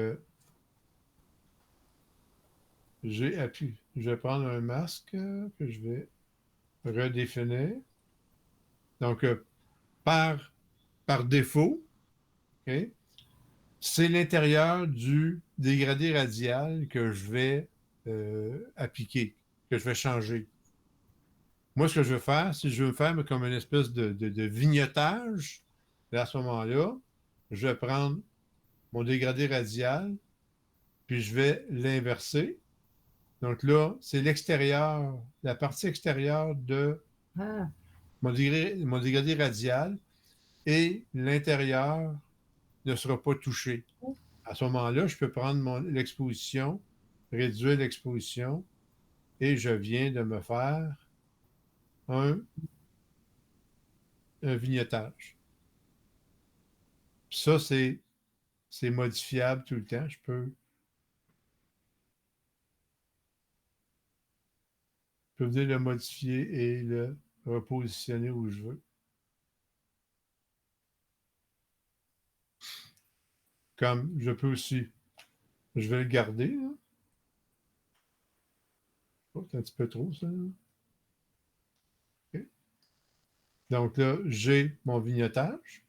Speaker 1: j'ai appuyé. Je vais prendre un masque que je vais redéfinir. Donc, par défaut, okay, c'est l'intérieur du dégradé radial que je vais appliquer, que je vais changer. Moi, ce que je veux faire, c'est que je veux faire comme une espèce de vignettage. Et à ce moment-là, je vais prendre mon dégradé radial, puis je vais l'inverser. Donc là, c'est l'extérieur, la partie extérieure de mon dégradé radial et l'intérieur ne sera pas touché. À ce moment-là, je peux prendre l'exposition, réduire l'exposition, et je viens de me faire un vignettage. Ça, c'est modifiable tout le temps. Je peux venir le modifier et le repositionner où je veux. comme je peux aussi. Je vais le garder. Là. Oh, c'est un petit peu trop, ça. OK. Donc là, j'ai mon vignettage.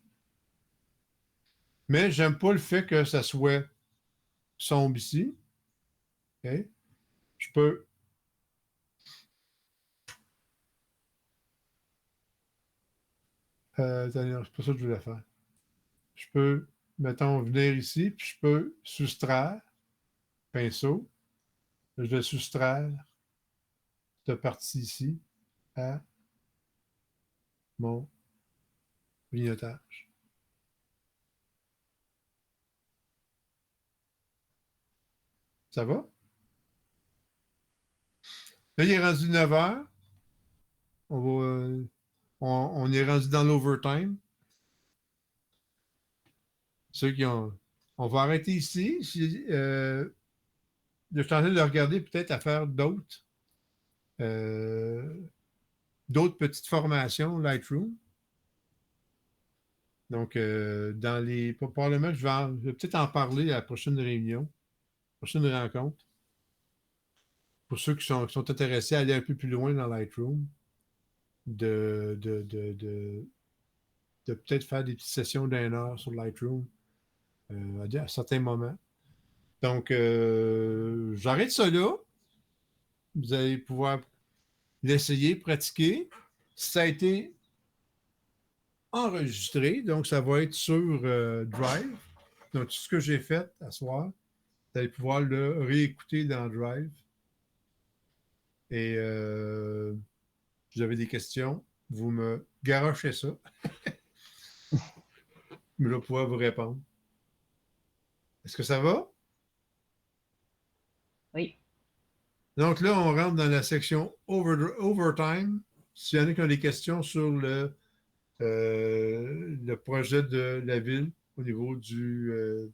Speaker 1: Mais j'aime pas le fait que ça soit sombre ici. OK. Je peux attendez, c'est pas ça que je voulais faire. Je peux, mettons, venir ici, puis je peux soustraire, pinceau. Je vais soustraire cette partie ici à mon vignettage. Ça va? Là, il est rendu 9 heures. On est rendu dans l'overtime. Ceux qui ont. On va arrêter ici. Je suis en train de regarder peut-être à faire d'autres petites formations Lightroom. Donc, probablement, je vais peut-être en parler à la prochaine réunion, prochaine rencontre. Pour ceux qui sont intéressés à aller un peu plus loin dans Lightroom, de peut-être faire des petites sessions d'1 heure sur Lightroom à certains moments. Donc, j'arrête ça là. Vous allez pouvoir l'essayer, pratiquer. Ça a été enregistré, donc ça va être sur Drive. Donc, tout ce que j'ai fait à soir, vous allez pouvoir le réécouter dans Drive. Et si vous avez des questions, vous me garochez ça. Je vais pouvoir vous répondre. Est-ce que ça va?
Speaker 6: Oui.
Speaker 1: Donc là, on rentre dans la section Overtime. S'il y en a qui ont des questions sur le projet de la ville au niveau de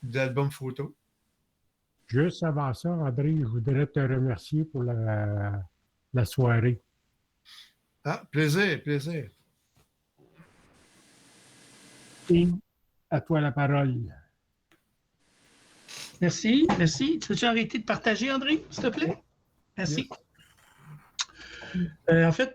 Speaker 1: l'album photo.
Speaker 2: Juste avant ça, André, je voudrais te remercier pour la soirée.
Speaker 1: Ah, plaisir, plaisir.
Speaker 2: Et à toi la parole.
Speaker 5: Merci, merci. Tu veux-tu arrêter de partager, André, s'il te plaît? Merci. En fait,